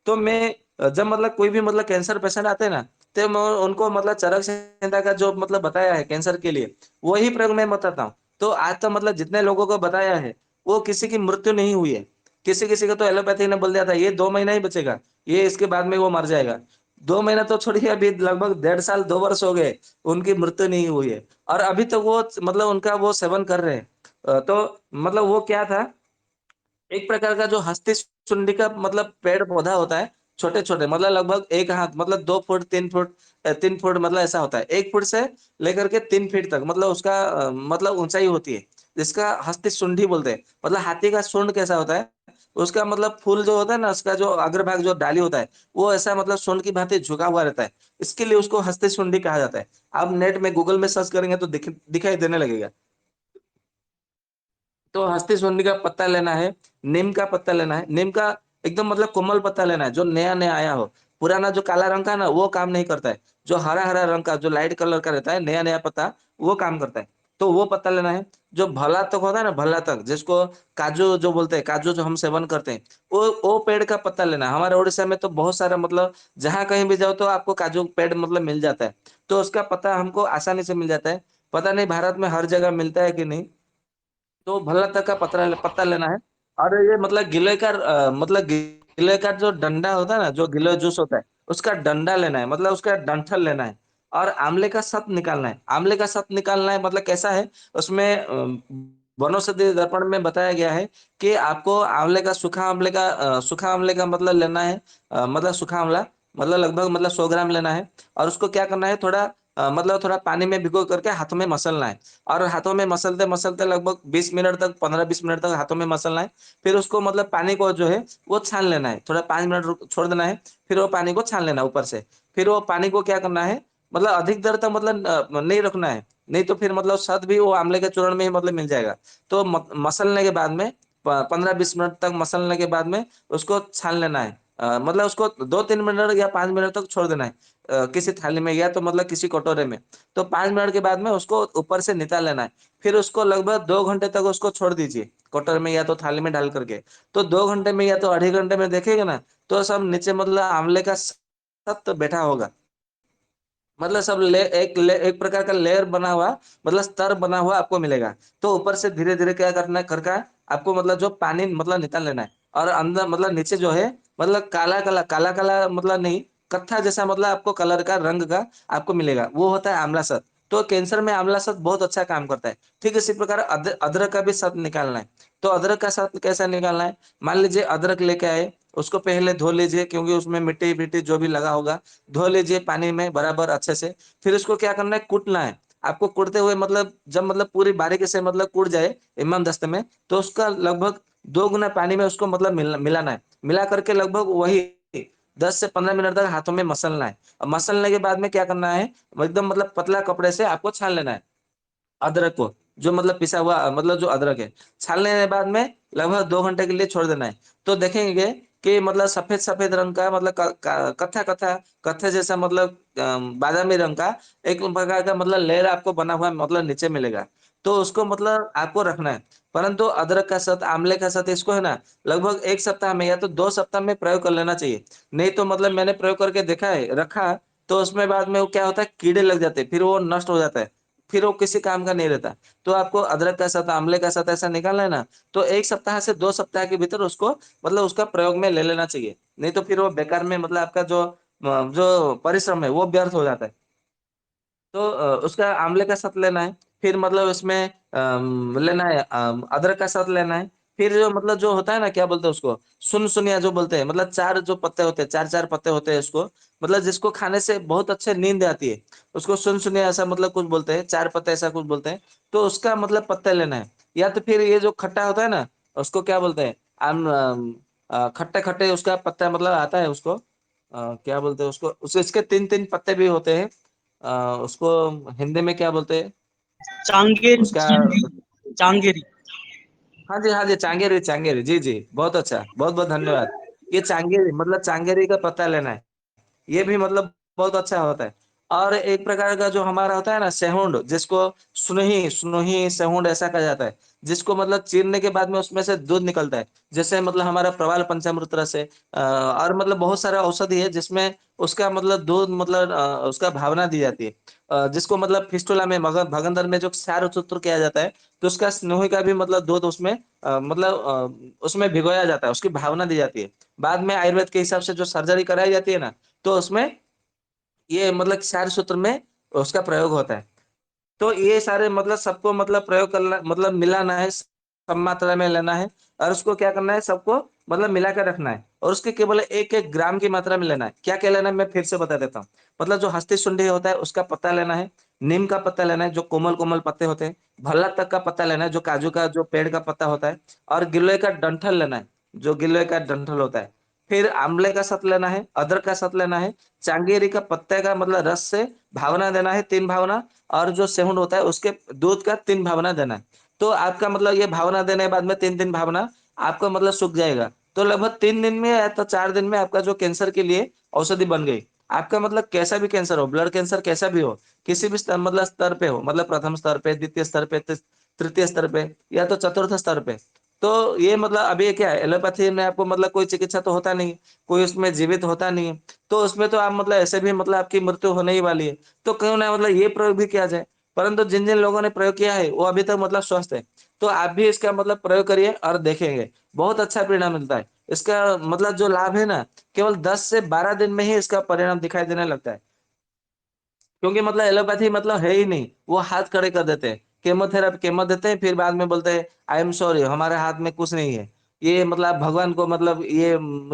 तो मैं जब मतलब कोई भी मतलब कैंसर पेशेंट आते हैं ना, तो मैं उनको मतलब चरक संहिता का जो मतलब बताया है कैंसर के लिए, वही प्रयोग मैं बताता हूँ। तो आज तो मतलब जितने लोगों को बताया है, वो किसी की मृत्यु नहीं हुई है। किसी किसी को तो एलोपैथी ने बोल दिया था ये 2 महीना ही बचेगा, ये इसके बाद में वो मर जाएगा। 2 महीना तो छोड़िए, अभी लगभग 1.5 साल 2 वर्ष हो गए, उनकी मृत्यु नहीं हुई है। और अभी तक वो मतलब उनका वो सेवन कर रहे हैं। तो मतलब वो क्या था, एक प्रकार का जो हस्ती सुंडी का मतलब पेड़ पौधा होता है, छोटे छोटे मतलब लगभग 1 हाथ मतलब 2 फुट 3 फुट 3 फुट मतलब ऐसा होता है, 1 फुट से लेकर के 3 फीट तक मतलब उसका मतलब ऊंचाई होती है, जिसका हस्ती सुंडी बोलते हैं। मतलब हाथी का सूंड कैसा होता है, उसका मतलब फूल जो होता है ना, उसका जो अग्रभाग जो डाली होता है, वो ऐसा मतलब सूंड की भांति झुका हुआ रहता है। इसके लिए उसको हस्ती सुंडी कहा जाता है। आप नेट में गूगल में सर्च करेंगे तो दिखाई देने लगेगा। तो हस्ती सोनी का पत्ता लेना है, नीम का पत्ता लेना है। नीम का एकदम मतलब कोमल पत्ता लेना है, जो नया नया आया हो। पुराना जो काला रंग का ना वो काम नहीं करता है। जो हरा हरा रंग का जो लाइट कलर का रहता है, नया नया पत्ता, वो काम करता है। तो वो पत्ता लेना है। जो भला तक होता है ना, भला तक जिसको काजू जो बोलते हैं, काजू जो हम सेवन करते हैं, वो पेड़ का पत्ता लेना है। हमारे उड़ीसा में तो बहुत सारा मतलब जहां कहीं भी जाओ तो आपको काजू पेड़ मतलब मिल जाता है। तो उसका पत्ता हमको आसानी से मिल जाता है। पता नहीं भारत में हर जगह मिलता है कि नहीं। तो भल्ला तक का पत्ता लेना है। और ये मतलब गिलोय का मतलब गिलोय का जो डंडा होता है ना, जो गिलोय जूस होता है, उसका डंडा लेना है, मतलब उसका डंठल लेना है। और आंवले का सत निकालना है। आंवले का सत निकालना है मतलब कैसा है, उसमें वनौषधि दर्पण में बताया गया है कि आपको सूखा आंवले का मतलब लेना है। मतलब सूखा आंवला मतलब लगभग मतलब 100 ग्राम लेना है। और उसको क्या करना है, थोड़ा मतलब थोड़ा पानी में भिगो करके हाथों में मसलना है। और हाथों में मसलते मसलते लगभग 20 मिनट तक, 15-20 मिनट तक हाथों में मसलना है। फिर उसको मतलब पानी को जो है वो छान लेना है, थोड़ा 5 मिनट छोड़ देना है। फिर वो पानी को छान लेना है ऊपर से। फिर वो पानी को क्या करना है, मतलब अधिक देर तक मतलब नहीं रखना है। नहीं तो फिर मतलब शहद भी वो आंवले के चूर्ण में ही मतलब मिल जाएगा। तो मसलने के बाद में 15-20 मिनट तक मसलने के बाद में उसको छान लेना है। मतलब उसको 2-3 मिनट या 5 मिनट तक छोड़ देना है, किसी थाली में या तो मतलब किसी कटोरे में। तो 5 मिनट के बाद में उसको ऊपर से निकाल लेना है। फिर उसको लगभग 2 घंटे तक उसको छोड़ दीजिए, कटोरे में या तो थाली में डाल करके। तो 2 घंटे में या तो 2.5 घंटे में देखेगा ना, तो सब नीचे मतलब आंवले का सत्त बैठा होगा। मतलब सब एक प्रकार का लेयर बना हुआ, मतलब स्तर बना हुआ आपको मिलेगा। तो ऊपर से धीरे धीरे क्या करना है, करका आपको मतलब जो पानी मतलब निकाल लेना है, और अंदर मतलब नीचे जो है, मतलब काला काला काला काला मतलब नहीं, कत्था जैसा मतलब आपको कलर का रंग का आपको मिलेगा, वो होता है आंवला सत। तो कैंसर में आंवला सत बहुत अच्छा काम करता है। ठीक इसी प्रकार अदरक का भी सत निकालना है। तो अदरक का सत कैसा निकालना है, मान लीजिए अदरक लेके आए, उसको पहले धो लीजिए, क्योंकि उसमें मिट्टी विट्टी जो भी लगा होगा, धो लीजिए पानी में बराबर अच्छे से। फिर उसको क्या करना है, कूटना है। आपको कूटते हुए मतलब जब मतलब पूरी बारीकी से मतलब कूट जाए इमाम दस्ते में, तो उसका लगभग 2 गुना पानी में उसको मतलब मिलाना है। मिला करके लगभग वही 10 से 15 मिनट तक हाथों में मसलना है। और मसलने के बाद में क्या करना है, एकदम मतलब पतला कपड़े से आपको छान लेना है अदरक को, जो मतलब पिसा हुआ मतलब जो अदरक है। छानने के बाद में लगभग 2 घंटे के लिए छोड़ देना है। तो देखेंगे कि मतलब सफेद सफेद रंग का मतलब कत्था कत्था कत्थे जैसा मतलब बादामी रंग का एक प्रकार का मतलब लेयर आपको बना हुआ मतलब नीचे मिलेगा। तो उसको मतलब आपको रखना है। परंतु अदरक का साथ आंवले का साथ इसको है ना, लगभग 1 सप्ताह में या तो 2 सप्ताह में प्रयोग कर लेना चाहिए। नहीं तो मतलब मैंने प्रयोग करके देखा है, रखा, तो उसमें बाद में वो क्या होता है, कीड़े लग जाते हैं, फिर वो नष्ट हो जाता है, फिर वो किसी काम का नहीं रहता। तो आपको अदरक का साथ आंवले का साथ ऐसा निकालना है ना, तो 1 सप्ताह से 2 सप्ताह के भीतर उसको मतलब उसका प्रयोग में ले लेना चाहिए। नहीं तो फिर वो बेकार में मतलब आपका जो परिश्रम है वो व्यर्थ हो जाता है। तो उसका आंवले का साथ लेना है, फिर मतलब उसमें लेना है अदरक का साथ लेना है। फिर जो मतलब जो होता है ना, क्या बोलते हैं उसको, सुनिया जो बोलते हैं, मतलब 4 जो पत्ते होते हैं, 4-4 पत्ते होते हैं उसको, मतलब जिसको खाने से बहुत अच्छे नींद आती है, उसको सुनिया ऐसा मतलब कुछ बोलते हैं, 4 पत्ते ऐसा कुछ बोलते हैं। तो उसका मतलब पत्ते लेना है। या तो फिर ये जो खट्टा होता है ना, उसको क्या बोलते हैं, खट्टे-खट्टे उसका पत्ता मतलब आता है उसको, क्या बोलते हैं उसको, इसके 3-3 पत्ते भी होते हैं। उसको हिंदी में क्या बोलते हैं चांगेरी, उसका। चांगेरी। हाँ जी, हाँ जी, चांगेरी, चांगेरी, जी जी, बहुत अच्छा, बहुत बहुत धन्यवाद। ये चांगेरी मतलब चांगेरी का पता लेना है। ये भी मतलब बहुत अच्छा होता है। और एक प्रकार का जो हमारा होता है ना सेहुंड, जिसको सुनही सुनही सेहुंड ऐसा कहा जाता है, जिसको मतलब चीरने के बाद में उसमें से दूध निकलता है, जैसे मतलब हमारा प्रवाल पंचामृत रस है। और मतलब बहुत सारा औषधि है जिसमें उसका मतलब दूध मतलब उसका भावना दी जाती है। जिसको मतलब फिस्टुला में मगध भगंदर में जो क्षार सूत्र किया जाता है, तो उसका स्नोही का भी मतलब दूध उसमें उसमें भिगोया जाता है, उसकी भावना दी जाती है। बाद में आयुर्वेद के हिसाब से जो सर्जरी कराई जाती है ना, तो उसमें ये मतलब क्षार सूत्र में उसका प्रयोग होता है। तो ये सारे मतलब सबको मतलब प्रयोग करना मतलब मिलाना है, कम मात्रा में लेना है, और उसको क्या करना है, सबको मतलब मिला कर रखना है, और उसके केवल 1-1 ग्राम की मात्रा में लेना है। क्या-क्या लेना है मैं फिर से बता देता हूँ। मतलब जो हस्ती सुंडी होता है उसका पत्ता लेना है, नीम का पत्ता लेना है जो कोमल-कोमल पत्ते होते हैं, भल्ला तक का पत्ता लेना है जो काजू का जो पेड़ का पत्ता होता है, और गिलोय का डंठल लेना है, जो गिलोय का डंठल होता है। फिर आंवले का सत लेना है, अदरक का सत लेना है, चांगेरी का पत्ते का मतलब रस से भावना देना है 3 भावना, और जो सेहुन होता है उसके दूध का 3 भावना देना है। तो आपका मतलब ये भावना देने के बाद में 3-3 भावना आपका मतलब सूख जाएगा। तो लगभग 3 दिन में या तो 4 दिन में आपका जो कैंसर के लिए औषधि बन गई। आपका मतलब कैसा भी कैंसर हो, ब्लड कैंसर कैसा भी हो, किसी भी स्तर मतलब स्तर पे हो, मतलब प्रथम स्तर पे, द्वितीय स्तर पे, तृतीय स्तर पे, या तो चतुर्थ स्तर पे। तो ये मतलब अभी क्या है, एलोपैथी में आपको मतलब कोई चिकित्सा तो होता नहीं, कोई उसमें जीवित होता नहीं है। तो उसमें तो आप मतलब ऐसे भी मतलब आपकी मृत्यु होने ही वाली है। तो क्यों ना मतलब ये प्रयोग भी किया जाए। परंतु जिन जिन लोगों ने प्रयोग किया है वो अभी तक मतलब स्वस्थ है। तो आप भी इसका मतलब प्रयोग करिए और देखेंगे, बहुत अच्छा परिणाम मिलता है। इसका मतलब जो लाभ है ना, केवल 10 से 12 दिन में ही इसका परिणाम दिखाई देने लगता है। क्योंकि मतलब एलोपैथी मतलब है ही नहीं, वो हाथ खड़े कर देते हैं, केमोथेरापी केमो देते हैं, फिर बाद में बोलते हैं आई एम सॉरी, हमारे हाथ में कुछ नहीं है, ये मतलब आप भगवान को मतलब ये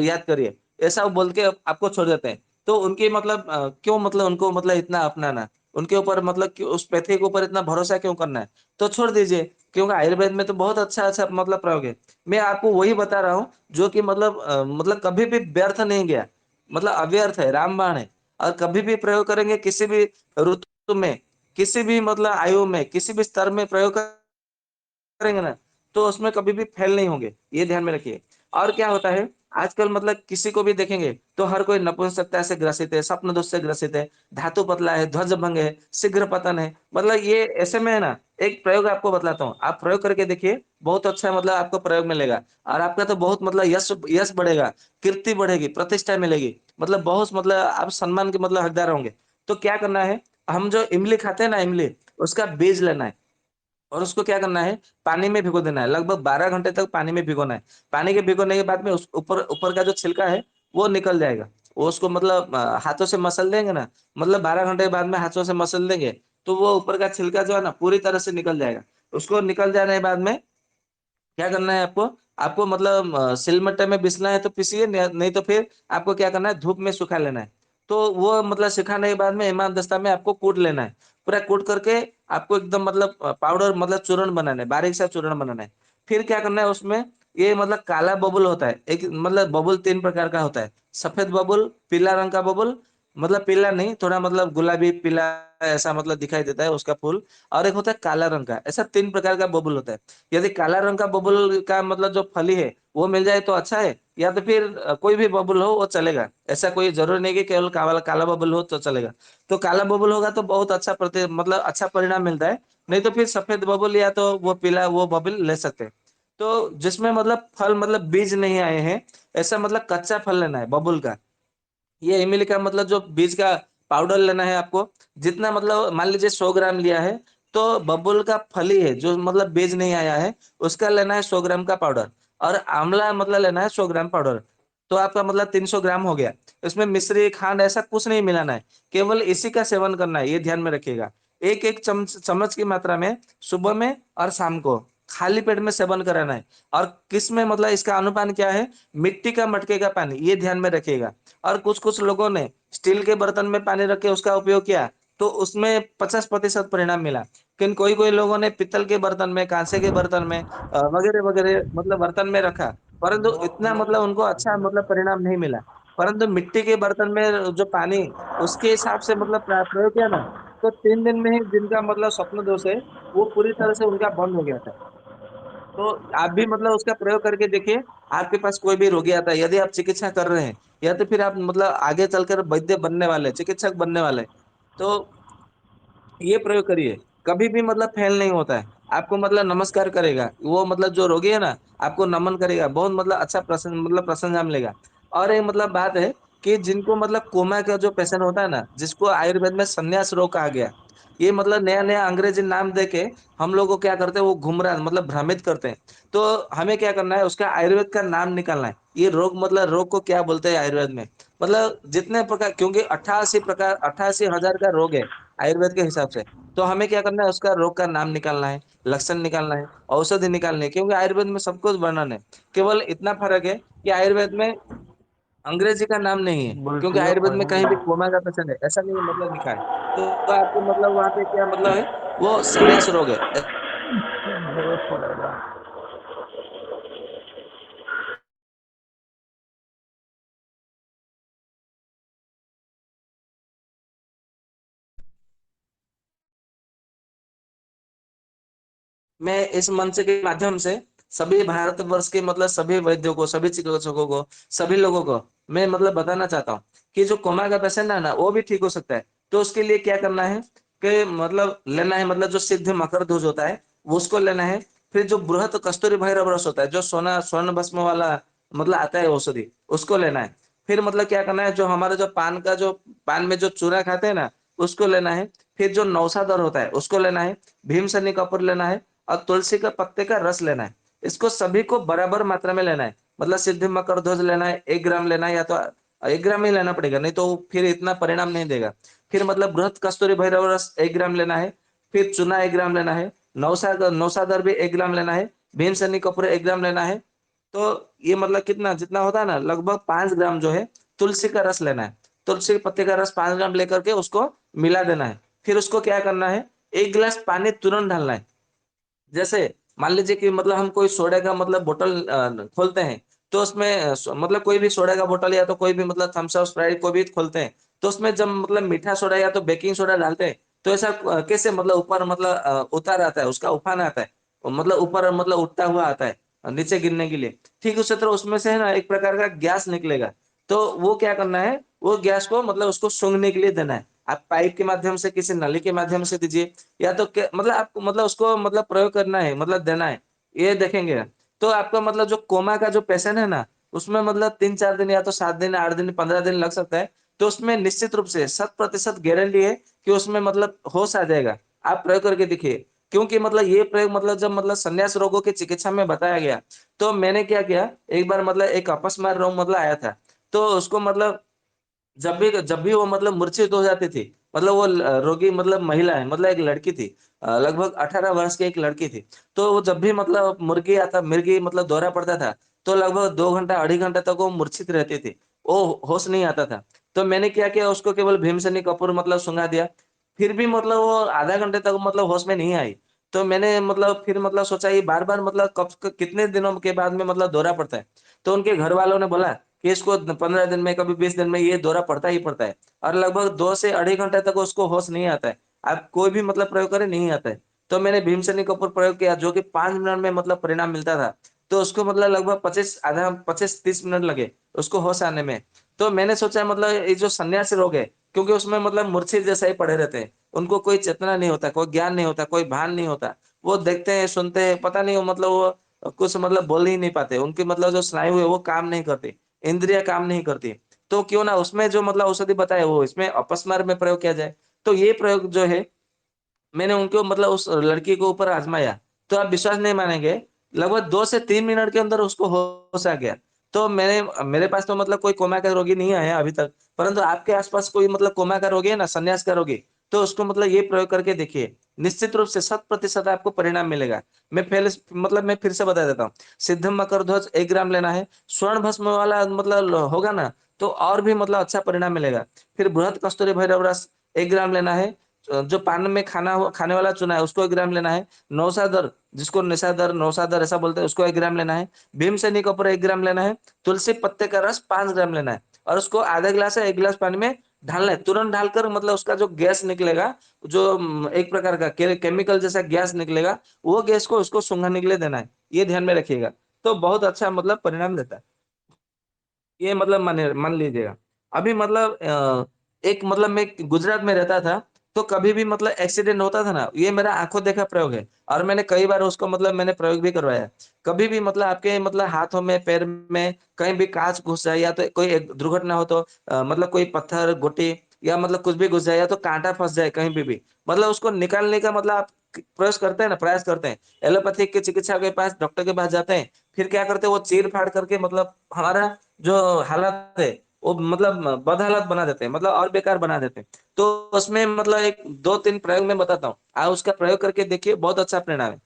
याद करिए, ऐसा वो बोल के आपको छोड़ देते हैं। तो उनकी मतलब क्यों मतलब उनको मतलब इतना अपनाना, उनके ऊपर मतलब क्यों उस पैथी के ऊपर इतना भरोसा क्यों करना है। तो छोड़ दीजिए, क्योंकि आयुर्वेद में तो बहुत अच्छा अच्छा मतलब प्रयोग है। मैं आपको वही बता रहा हूँ जो कि मतलब कभी भी व्यर्थ नहीं गया, मतलब अव्यर्थ है, रामबाण है। और कभी भी प्रयोग करेंगे किसी भी ऋतु में, किसी भी मतलब आयु में, किसी भी स्तर में प्रयोग करेंगे ना, तो उसमें कभी भी फेल नहीं होंगे, ये ध्यान में रखिए। और क्या होता है, आजकल मतलब किसी को भी देखेंगे तो हर कोई नपुंसकता से ग्रसित है, स्वप्न दोष से ग्रसित है, धातु पतला है, ध्वज भंग है, शीघ्र पतन है। मतलब ये ऐसे में है ना, एक प्रयोग आपको बतलाता हूँ, आप प्रयोग करके देखिए, बहुत अच्छा मतलब आपको प्रयोग मिलेगा। और आपका तो बहुत मतलब यश यश बढ़ेगा, कीर्ति बढ़ेगी, प्रतिष्ठा मिलेगी, मतलब बहुत मतलब आप सम्मान के मतलब हकदार होंगे। तो क्या करना है, हम जो इमली खाते हैं ना, इमली, उसका बीज लेना है और उसको क्या करना है, पानी में भिगो देना है, लगभग 12 घंटे तक पानी में भिगोना है। पानी के भिगोने के बाद में उस ऊपर ऊपर का जो छिलका है वो निकल जाएगा। वो उसको मतलब हाथों से मसल देंगे ना, मतलब 12 घंटे के बाद में हाथों से मसल देंगे, तो वो ऊपर का छिलका जो है ना पूरी तरह से निकल जाएगा। उसको निकल जाने के बाद में क्या करना है आपको, आपको मतलब सिलमट्टे में पीसना है तो पीसिए, नहीं तो फिर आपको क्या करना है, धूप में सुखा लेना है। तो वो मतलब सुखाने के बाद में इमाम दस्ता में आपको कूट लेना है। पूरा कूट करके आपको एकदम मतलब पाउडर मतलब चूर्ण बनाना है, बारीक सा चूर्ण बनाना है। फिर क्या करना है उसमें, ये मतलब काला बबुल होता है एक, मतलब बबुल 3 प्रकार का होता है। सफेद बबुल, पीला रंग का बबुल, मतलब पीला नहीं, थोड़ा मतलब गुलाबी पीला ऐसा मतलब दिखाई देता है उसका फूल। और एक होता है काला रंग का, ऐसा 3 प्रकार का बबुल होता है। यदि काला रंग का बबुल का मतलब जो फली है वो मिल जाए तो अच्छा है, या तो फिर कोई भी बबुल हो वो चलेगा। ऐसा कोई जरूरी नहीं कि केवल काला काला बबुल हो तो चलेगा। तो काला बबुल होगा तो बहुत अच्छा मतलब अच्छा परिणाम मिलता है। नहीं तो फिर सफेद बबुल या तो वो पीला वो बबुल ले सकते हैं। तो जिसमें मतलब फल मतलब बीज नहीं आए हैं, ऐसा मतलब कच्चा फल लेना है बबुल का। ये इमली का मतलब जो बीज का पाउडर लेना है आपको। जितना मतलब मान लीजिए 100 ग्राम लिया है, तो बबुल का फली है जो मतलब बीज नहीं आया है, उसका लेना है 100 ग्राम का पाउडर। और आंवला मतलब लेना है 100 ग्राम पाउडर। तो आपका मतलब 300 ग्राम हो गया। इसमें मिश्री खांड ऐसा कुछ नहीं मिलाना है, केवल इसी का सेवन करना है, ये ध्यान में रखिएगा। एक एक चम्मच की मात्रा में सुबह में और शाम को खाली पेट में सेवन कराना है। और किस में मतलब इसका अनुपान क्या है, मिट्टी का मटके का पानी, ये ध्यान में रखिएगा। और कुछ कुछ लोगों ने स्टील के बर्तन में पानी रख के उसका उपयोग किया, तो उसमें 50% परिणाम मिला। लेकिन कोई कोई लोगों ने पित्तल के बर्तन में, कांसे के बर्तन में वगैरह वगैरह मतलब बर्तन में रखा, परंतु इतना मतलब उनको अच्छा मतलब परिणाम नहीं मिला। परंतु मिट्टी के बर्तन में जो पानी उसके हिसाब से मतलब प्रयोग किया ना, तो 3 दिन में ही जिनका मतलब स्वप्न दोष है वो पूरी तरह से उनका बंद हो गया था। तो आप भी मतलब उसका प्रयोग करके देखिए। आपके पास कोई भी रोगी आता है, यदि आप चिकित्सा कर रहे हैं या तो फिर आप मतलब आगे चलकर वैद्य बनने वाले, चिकित्सक बनने वाले, तो ये प्रयोग करिए। कभी भी मतलब फेल नहीं होता है। आपको मतलब नमस्कार करेगा वो, मतलब जो रोगी है ना आपको नमन करेगा, बहुत मतलब अच्छा प्रशंसा मिलेगा। और एक मतलब बात है कि जिनको मतलब कोमा का जो पेशेंट होता है ना, जिसको आयुर्वेद में संन्यास रोग कहा गया, ये मतलब नया नया अंग्रेजी नाम दे के हम लोग को क्या करते हैं, वो गुमराह मतलब भ्रमित करते हैं। तो हमें क्या करना है, उसका आयुर्वेद का नाम निकालना है। ये रोग मतलब रोग को क्या बोलते हैं आयुर्वेद में, मतलब जितने प्रकार, क्योंकि 88 प्रकार 88 हजार का रोग है आयुर्वेद के हिसाब से। तो हमें क्या करना है, उसका रोग का नाम निकालना है, लक्षण निकालना है, औषधि निकालनी है, क्योंकि आयुर्वेद में सब कुछ वर्णन है। केवल इतना फर्क है कि आयुर्वेद में अंग्रेजी का नाम नहीं है, क्योंकि बुलटियाँ आयुर्वेद में कहीं भी पड़ेंगी। कोमा का पेशेंट है ऐसा नहीं मतलब लिखा है। तो आपको मतलब वहां पे क्या मतलब है, वो संन्यास रोग है। जरूरत पड़ेगा। मैं इस मंच के माध्यम से सभी भारतवर्ष के मतलब सभी वैद्यों को, सभी चिकित्सकों को, सभी लोगों को मैं मतलब बताना चाहता हूँ कि जो कोमा का पेशेंट है ना वो भी ठीक हो सकता है। तो उसके लिए क्या करना है कि मतलब लेना है, मतलब जो सिद्ध मकर ध्वज होता है वो उसको लेना है। फिर जो बृहत कस्तूरी भैरव रस होता है, जो सोना स्वर्ण भस्म वाला मतलब आता है औषधि, उसको लेना है। फिर मतलब क्या करना है, जो हमारा जो पान का जो पान में जो चूरा खाते हैं ना उसको लेना है। फिर जो नौसादर होता है उसको लेना है। भीमसनी कपूर लेना है। और तुलसी का पत्ते का रस लेना है। इसको सभी को बराबर मात्रा में लेना है। मतलब सिद्धि मकर ध्वज लेना है 1 ग्राम लेना है, या तो 1 ग्राम ही लेना पड़ेगा, नहीं तो फिर इतना परिणाम नहीं देगा। फिर मतलब बृहत कस्तूरी भैरव रस 1 ग्राम लेना है। फिर चूना 1 ग्राम लेना है। नौसादर भी 1 ग्राम लेना है। भीमसनी कपूर 1 ग्राम लेना है। तो ये मतलब कितना जितना होता है ना, लगभग 5 ग्राम जो है तुलसी का रस लेना है। तुलसी के पत्ते का रस 5 ग्राम लेकर के उसको मिला देना है। फिर उसको क्या करना है, 1 गिलास पानी तुरंत डालना है। जैसे मान लीजिए कि मतलब हम कोई सोडा का मतलब बोतल खोलते हैं, तो उसमें मतलब कोई भी सोडा का बोतल या तो कोई भी मतलब थम्स अप स्प्राइट कोई भी खोलते हैं, तो उसमें जब मतलब मीठा सोडा या तो बेकिंग सोडा डालते हैं, तो ऐसा कैसे मतलब ऊपर मतलब उतार आता है, उसका उफान आता है, मतलब ऊपर मतलब उठता हुआ आता है नीचे गिरने के लिए। ठीक उसी तरह उसमें से है ना एक प्रकार का गैस निकलेगा। तो वो क्या करना है, वो गैस को मतलब उसको सूंघने के लिए देना है। आप पाइप के माध्यम से, किसी नली के माध्यम से दीजिए, या तो मतलब आपको मतलब उसको मतलब प्रयोग करना है, मतलब देना है। ये देखेंगे तो आपका मतलब जो कोमा का जो पेशेंट है ना, उसमें मतलब 3 4 दिन या तो 7 दिन 8 दिन 15 दिन लग सकता है। तो उसमें निश्चित रूप से 100% गारंटी है कि उसमें मतलब होश आ जाएगा। आप प्रयोग करके देखिए। क्योंकि मतलब ये प्रयोग मतलब जब मतलब संन्यास रोगों की चिकित्सा में बताया गया, तो मैंने क्या किया, एक बार मतलब एक अपस्मार रोग मतलब आया था। तो उसको मतलब जब भी वो मतलब मूर्छित हो जाती थी, मतलब वो रोगी मतलब महिला है, मतलब एक लड़की थी, लगभग 18 वर्ष की एक लड़की थी। तो वो जब भी मतलब मिर्गी मतलब दौरा पड़ता था, तो लगभग 2 घंटा, 2.5 घंटा तक वो मूर्छित रहती थी। वो होश नहीं आता था। तो मैंने क्या किया, उसको केवल भीमसेनी कपूर मतलब सुंघा दिया। फिर भी मतलब वो आधा घंटे तक मतलब होश में नहीं आई। तो मैंने मतलब फिर मतलब सोचा ये बार-बार मतलब कितने दिनों के बाद में मतलब दौरा पड़ता है। तो उनके घर वालों ने बोला कि इसको 15 दिन में, कभी 20 दिन में ये दौरा पड़ता ही पड़ता है, और लगभग 2 से 2.5 घंटे तक उसको होश नहीं आता है। आप कोई भी मतलब प्रयोग करें, नहीं आता है। तो मैंने भीमसेनी कपूर प्रयोग किया, जो कि 5 मिनट में मतलब परिणाम मिलता था। तो उसको मतलब लगभग 25-30 मिनट लगे उसको होश आने में। तो मैंने सोचा मतलब ये जो संन्यासी रोग है, क्योंकि उसमें मतलब मूर्छित जैसा ही पड़े रहते हैं। उनको कोई चेतना नहीं होता, कोई ज्ञान नहीं होता, कोई भान नहीं होता। वो देखते हैं, सुनते हैं, पता नहीं वो मतलब वो कुछ मतलब बोल ही नहीं पाते। उनकी मतलब जो स्नायु है वो काम नहीं करती, इंद्रियाँ काम नहीं करती। तो क्यों ना उसमें जो मतलब औषधि बताए वो इसमें अपस्मार में प्रयोग किया जाए। तो ये प्रयोग जो है, मैंने उनको मतलब उस लड़की के ऊपर आज़माया, तो आप विश्वास नहीं मानेंगे, लगभग 2 से 3 मिनट के अंदर उसको होश आ गया। तो मेरे पास तो मतलब कोई कोमा का रोगी नहीं आया अभी तक, परंतु आपके आस-पास कोई मतलब कोमा का रोगी है ना, संन्यास का रोगी, तो उसको मतलब ये प्रयोग करके देखिए। निश्चित रूप से 100% आपको परिणाम मिलेगा। मैं फिर से बता देता हूँ। सिद्धम मकर ध्वज 1 ग्राम लेना है, स्वर्ण भस्म वाला मतलब होगा ना, तो और भी मतलब अच्छा परिणाम मिलेगा। फिर बृहत कस्तूरी भैरव रस 1 ग्राम लेना है। जो पान में खाने वाला चूना है उसको 1 ग्राम लेना है। नौशादर, जिसको निशादर, नौशादर ऐसा बोलते हैं, उसको 1 ग्राम लेना है। भीमसेनी कपूर 1 ग्राम लेना है। तुलसी पत्ते का रस 5 ग्राम लेना है, और उसको आधा गिलास या 1 गिलास पानी में ढालना है। तुरंत डालकर मतलब उसका जो गैस निकलेगा, जो एक प्रकार का केमिकल जैसा गैस निकलेगा, वो गैस को उसको सूंघने के लिए देना है। ये ध्यान में रखिएगा। तो बहुत अच्छा मतलब परिणाम देता है। ये मतलब माने मान लीजिएगा। अभी मतलब एक मतलब मैं गुजरात में रहता था, तो कभी भी मतलब एक्सीडेंट होता था ना, ये मेरा आँखों देखा प्रयोग है, और मैंने कई बार उसको मतलब मैंने प्रयोग भी करवाया है। कभी भी मतलब आपके मतलब हाथों में, पैर में कहीं भी काँच घुस जाए, या तो कोई एक दुर्घटना हो, तो मतलब कोई पत्थर, गोटी या मतलब कुछ भी घुस जाए, या तो काँटा फँस जाए कहीं पे भी, मतलब उसको निकालने का मतलब आप प्रयास करते हैं। एलोपैथिक के चिकित्सा के पास, डॉक्टर के पास जाते हैं, फिर क्या करते हैं, वो चीर-फाड़ करके मतलब हमारा जो हालत है, वो मतलब बदहालत बना देते हैं, मतलब और बेकार बना देते हैं। तो उसमें मतलब एक 2-3 प्रयोग मैं बताता हूँ। आप उसका प्रयोग करके देखिए, बहुत अच्छा परिणाम है।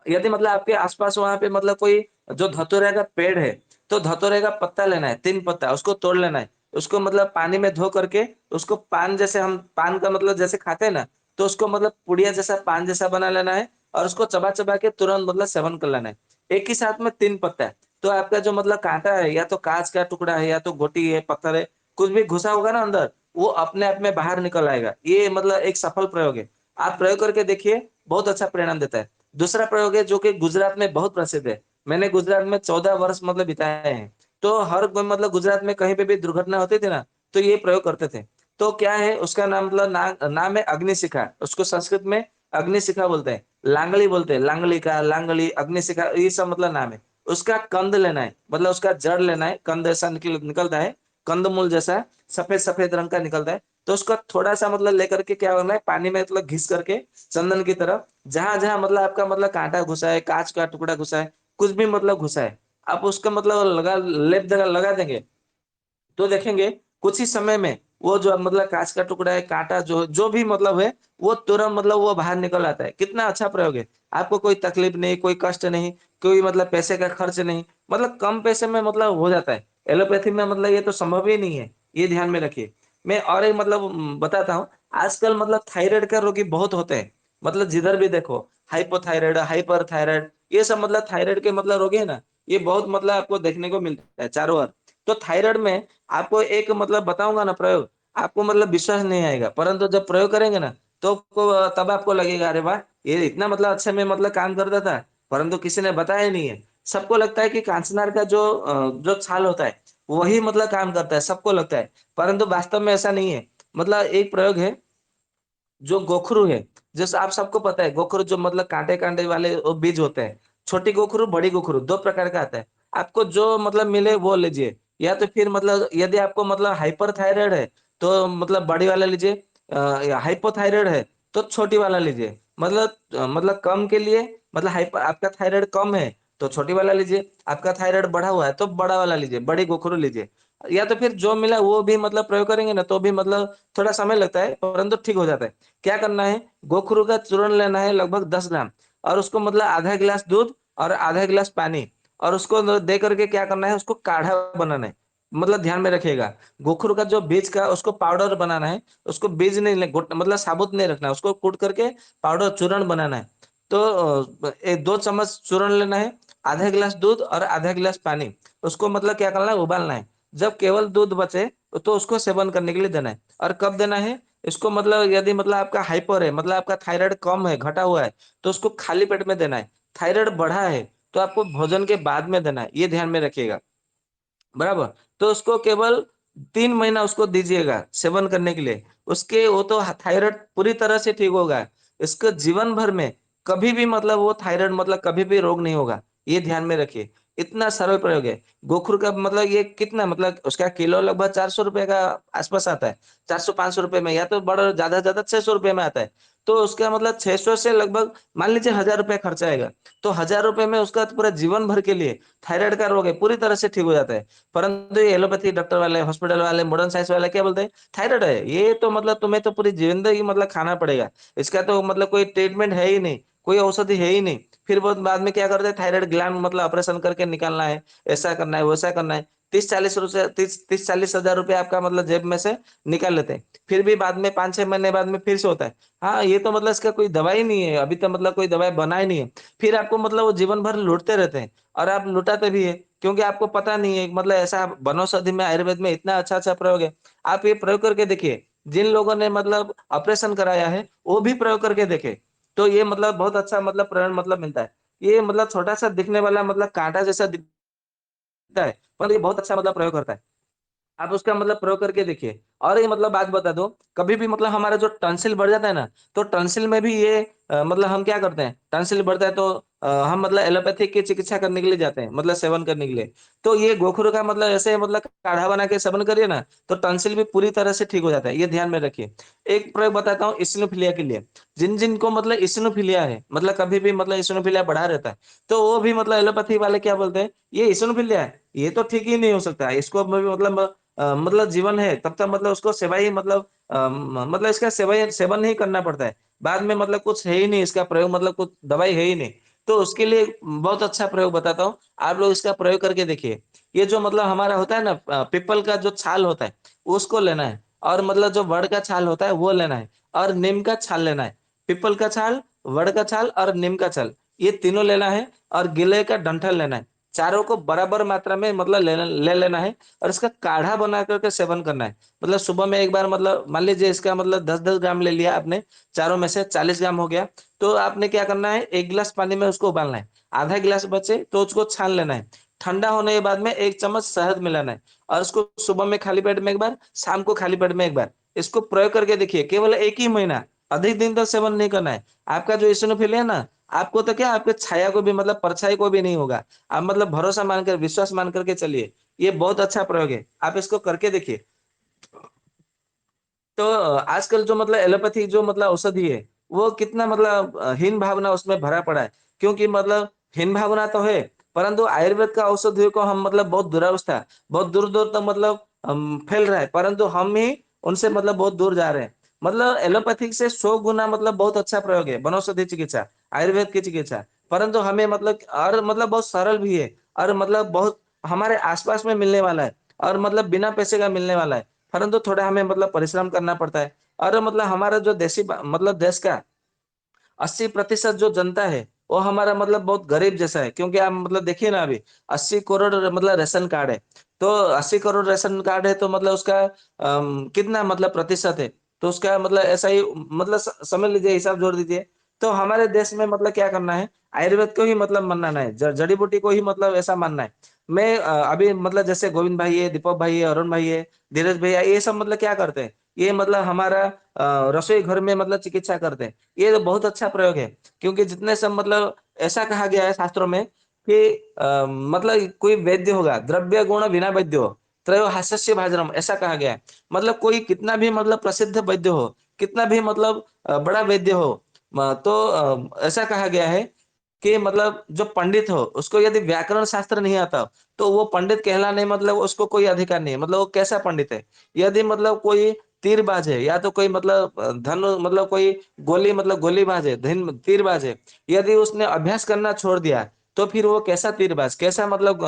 यदि मतलब आपके आस-पास वहाँ पे मतलब कोई जो धतूरे का पेड़ है, तो धतूरे का पत्ता लेना है, 3 पत्ता, उसको तोड़ लेना है। उसको मतलब पानी में धो करके, उसको पान जैसे, हम पान का मतलब जैसे खाते हैं ना, तो उसको मतलब पुड़िया जैसा, पान जैसा बना लेना है, और उसको चबा-चबा के तुरंत मतलब सेवन कर लेना है। एक ही साथ में 3 पत्ता है, तो आपका जो मतलब काँटा है, या तो काँच का टुकड़ा है, या तो गोटी है, पत्थर है, कुछ भी घुसा होगा ना अंदर, वो अपने आप में बाहर निकल आएगा। ये मतलब एक सफल प्रयोग है। आप प्रयोग करके देखिए, बहुत अच्छा परिणाम देता है। दूसरा प्रयोग है जो कि गुजरात में बहुत प्रसिद्ध है। मैंने गुजरात में 14 वर्ष मतलब बिताए हैं। तो हर कोई मतलब गुजरात में कहीं पे भी दुर्घटना होती थी ना, तो ये प्रयोग करते थे। तो क्या है उसका नाम, मतलब नाम है अग्निशिखा। उसको संस्कृत में अग्निशिखा बोलते हैं, लांगली बोलते हैं, लांगलिका, लांगली, अग्निशिखा, ये सब मतलब नाम है। उसका कंद लेना है, मतलब उसका जड़ लेना है, कंद ऐसा निकलता है, कंदमूल जैसा सफेद-सफेद रंग का निकलता है। तो उसको थोड़ा-सा मतलब लेकर के क्या करना है, पानी में मतलब घिस करके चंदन की तरह, जहाँ-जहाँ मतलब आपका मतलब काँटा घुसा है, काँच का टुकड़ा घुसा है, कुछ भी मतलब घुसा है, आप उसका मतलब लगा देंगे, तो देखेंगे कुछ ही समय में वो जो मतलब काँच का टुकड़ा है, काँटा जो जो भी मतलब है, वो तुरंत मतलब वो बाहर निकल आता है। कितना अच्छा प्रयोग है। आपको कोई तकलीफ नहीं, कोई कष्ट नहीं, कोई मतलब पैसे का खर्च नहीं, मतलब कम पैसे में मतलब हो जाता है। एलोपैथी में मतलब ये तो संभव ही नहीं है, ये ध्यान में रखिए। मैं और एक मतलब बताता हूँ, आजकल मतलब थायराइड का रोगी बहुत होते हैं। मतलब जिधर भी देखो, हाइपोथायराइड, हाइपरथायराइड, ये सब मतलब थायराइड के मतलब रोगी है ना, ये बहुत मतलब आपको देखने को मिलता है चारों ओर। तो थायराइड में आपको एक मतलब बताऊँगा ना प्रयोग, आपको मतलब विश्वास नहीं आएगा, परंतु जब प्रयोग करेंगे ना, तो तब आपको लगेगा, अरे वाह! ये इतना मतलब अच्छा में मतलब काम करता था, परंतु किसी ने बताया ही नहीं है। सबको लगता है कि कांचनार का जो छाल होता है, वही मतलब काम करता है, सबको लगता है, परंतु वास्तव में ऐसा नहीं है। मतलब एक प्रयोग है, जो गोखरू है, जैसे आप सबको पता है, गोखरू जो मतलब काँटे-काँटे वाले वो बीज होते हैं। छोटी गोखरू, बड़ी गोखरू 2 प्रकार का आता है। आपको जो मतलब मिले वो लीजिए। या तो फिर मतलब यदि आपको मतलब हाइपर थायराइड है तो मतलब बड़ी वाला लीजिए, हाइपोथायराइड है तो छोटी वाला लीजिए। मतलब कम के लिए, मतलब हाइपर, आपका थायराइड कम है तो छोटी वाला लीजिए, आपका थायराइड बढ़ा हुआ है तो बड़ा वाला लीजिए, बड़ी गोखरू लीजिए। या तो फिर जो मिला वो भी मतलब प्रयोग करेंगे ना तो भी मतलब थोड़ा समय लगता है परंतु ठीक हो जाता है। क्या करना है, गोखरू का चूर्ण लेना है लगभग 10 ग्राम, और उसको मतलब आधा गिलास दूध और आधा गिलास पानी, और उसको दे करके क्या करना है, उसको काढ़ा बनाना है। मतलब ध्यान में रखिएगा, गोखरू का जो बीज का उसको पाउडर बनाना है। उसको बीज नहीं मतलब साबुत नहीं रखना है, उसको कूट करके पाउडर चूर्ण बनाना है। तो 2 चम्मच चूर्ण लेना है, आधा गिलास दूध और आधा गिलास पानी, उसको मतलब क्या करना है, उबालना है। जब केवल दूध बचे तो उसको सेवन करने के लिए देना है। और कब देना है इसको, मतलब यदि मतलब आपका हाइपर है, मतलब आपका थायराइड कम है, घटा हुआ है, तो उसको खाली पेट में देना है। थायराइड बढ़ा है तो आपको भोजन के बाद में देना है, ये ध्यान में रखिएगा। बराबर। तो उसको केवल 3 महीना उसको दीजिएगा सेवन करने के लिए, उसके वो तो थायराइड पूरी तरह से ठीक होगा। इसका जीवन भर में कभी भी मतलब वो थायराइड मतलब कभी भी रोग नहीं होगा, ये ध्यान में रखिए। इतना सरल प्रयोग है। गोखरू का मतलब ये कितना, मतलब उसका किलो लगभग 400 रुपए का आसपास आता है। 400-500 रुपए में, या तो बड़ा ज्यादा 600 रुपए में आता है। तो उसका मतलब 600 से लगभग मान लीजिए 1000 रुपए खर्चा आएगा। तो 1000 रुपए में उसका तो पूरा जीवन भर के लिए थायराइड का रोग है पूरी तरह से ठीक हो जाता है। परंतु ये एलोपैथी डॉक्टर वाले, हॉस्पिटल वाले, मॉडर्न साइंस वाले क्या बोलते हैं, थायराइड है ये तो मतलब तुम्हें तो पूरी जिंदगी मतलब खाना पड़ेगा, इसका तो मतलब कोई ट्रीटमेंट है ही नहीं, कोई औषधि है ही नहीं। फिर बहुत बाद में क्या करते हैं, थायराइड ग्लैंड मतलब ऑपरेशन करके निकालना है, ऐसा करना है वैसा करना है। 30-40 हजार रुपये आपका मतलब जेब में से निकाल लेते हैं। फिर भी बाद में 5-6 महीने बाद में फिर से होता है। हाँ, ये तो मतलब इसका कोई दवाई नहीं है, अभी तो मतलब कोई दवाई बना ही नहीं है। फिर आपको मतलब वो जीवन भर लूटते रहते हैं, और आप लुटाते भी है क्योंकि आपको पता नहीं है, मतलब ऐसा वनौषधि में, आयुर्वेद में इतना अच्छा अच्छा प्रयोग है। आप ये प्रयोग करके देखिए, जिन लोगों ने मतलब ऑपरेशन कराया है वो भी प्रयोग करके देखे, तो ये मतलब बहुत अच्छा मतलब प्रयोग मतलब मिलता है। ये मतलब छोटा सा दिखने वाला मतलब कांटा जैसा दिखता है, पर ये बहुत अच्छा मतलब प्रयोग करता है। आप उसका मतलब प्रयोग करके देखिए। और ये मतलब बात बता दो, कभी भी मतलब हमारा जो टंसिल बढ़ जाता है ना, तो टंसिल में भी ये मतलब हम क्या करते हैं, टंसिल बढ़ता है तो हम मतलब एलोपैथिक की चिकित्सा करने के लिए जाते हैं, मतलब सेवन करने के लिए। तो ये गोखरू का मतलब ऐसे मतलब काढ़ा बना के सेवन करिए ना, तो टंसिल भी पूरी तरह से ठीक हो जाता है, ये ध्यान में रखिए। एक प्रयोग बताता हूँ इसिनोफिलिया के लिए। जिन जिन को मतलब इसिनोफिलिया है, मतलब कभी भी मतलब इसिनोफिलिया बढ़ा रहता है, तो वो भी मतलब एलोपैथी वाले क्या बोलते हैं, ये इसिनोफिलिया है, ये तो ठीक ही नहीं हो सकता, इसको मतलब मतलब जीवन है तब तक मतलब उसको सेवा ही मतलब मतलब इसका सेवन ही करना पड़ता है। बाद में मतलब कुछ है ही नहीं इसका प्रयोग, मतलब कुछ दवाई है ही नहीं। तो उसके लिए बहुत अच्छा प्रयोग बताता हूँ, आप लोग इसका प्रयोग करके देखिए। ये जो मतलब हमारा होता है ना, पीपल का जो छाल होता है उसको लेना है, और मतलब जो वड़ का छाल होता है वो लेना है, और नीम का छाल लेना है। पीपल का छाल, वड़ का छाल और नीम का छाल, ये तीनों लेना है। और गिले का डंठल लेना है। चारों को बराबर मात्रा में मतलब ले लेना है, और इसका काढ़ा बना करके सेवन करना है। मतलब सुबह में एक बार, मतलब मान लीजिए इसका मतलब 10-10 ग्राम ले लिया आपने, चारों में से 40 ग्राम हो गया। तो आपने क्या करना है, 1 गिलास पानी में उसको उबालना है। आधा गिलास बचे तो उसको छान लेना है। ठंडा होने के बाद में 1 चम्मच शहद मिलाना है, और उसको सुबह में खाली पेट में एक बार, शाम को खाली पेट में एक बार, इसको प्रयोग करके देखिए। केवल एक ही महीना, अधिक दिन तक सेवन नहीं करना है। आपका जो इसिनोफिलिया है ना, आपको तो क्या, आपके छाया को भी मतलब परछाई को भी नहीं होगा। आप मतलब भरोसा मानकर, विश्वास मान करके चलिए। ये बहुत अच्छा प्रयोग है, आप इसको करके देखिए। तो आजकल जो मतलब एलोपैथी जो मतलब औषधि है, वो कितना मतलब हीन भावना उसमें भरा पड़ा है। क्योंकि मतलब हीन भावना तो है, परंतु आयुर्वेद का औषधियों को हम मतलब बहुत दुरावस्था, बहुत दूर दूर तक मतलब फैल रहा है, परंतु हम ही उनसे मतलब बहुत दूर जा रहे हैं। मतलब एलोपैथिक से 100 गुना मतलब बहुत अच्छा प्रयोग है वनौषधि चिकित्सा, आयुर्वेद की चिकित्सा। परंतु हमें मतलब, और मतलब बहुत सरल भी है, और मतलब बहुत हमारे आसपास में मिलने वाला है, और मतलब बिना पैसे का मिलने वाला है। परंतु थोड़ा हमें मतलब परिश्रम करना पड़ता है। और मतलब हमारा जो मतलब देश का 80% जो जनता है वो हमारा मतलब बहुत गरीब जैसा है। क्योंकि आप मतलब देखिए ना, अभी 80 करोड़ मतलब रेशन कार्ड है। तो 80 करोड़ रेशन कार्ड है तो मतलब उसका कितना मतलब प्रतिशत है, तो उसका मतलब ऐसा ही मतलब समझ लीजिए, हिसाब जोड़ दीजिए। तो हमारे देश में मतलब क्या करना है, आयुर्वेद को ही मतलब मानना है, जड़ी बूटी को ही मतलब ऐसा मानना है। मैं अभी मतलब जैसे गोविंद भाई है, दीपक भाई है, अरुण भाई है, धीरज भैया, ये सब मतलब क्या करते हैं, ये मतलब हमारा रसोई घर में मतलब चिकित्सा करते हैं। ये तो बहुत अच्छा प्रयोग है। क्योंकि जितने सब मतलब ऐसा कहा गया है शास्त्रों में कि मतलब कोई वैद्य होगा, द्रव्य गुण बिना वैद्य हो। त्रयो हास्यस्य भाजनम, ऐसा कहा गया है। मतलब कोई कितना भी मतलब प्रसिद्ध वैद्य हो, कितना भी मतलब बड़ा वैद्य हो, तो ऐसा कहा गया है कि मतलब जो पंडित हो उसको यदि व्याकरण शास्त्र नहीं आता तो वो पंडित कहलाने मतलब उसको कोई अधिकार नहीं है। मतलब वो कैसा पंडित है? यदि मतलब कोई तीरबाज है, या तो कोई मतलब धनु मतलब कोई गोली मतलब गोलीबाज है, तीरबाज है, यदि उसने अभ्यास करना छोड़ दिया तो फिर वो कैसा तीरबाज, कैसा मतलब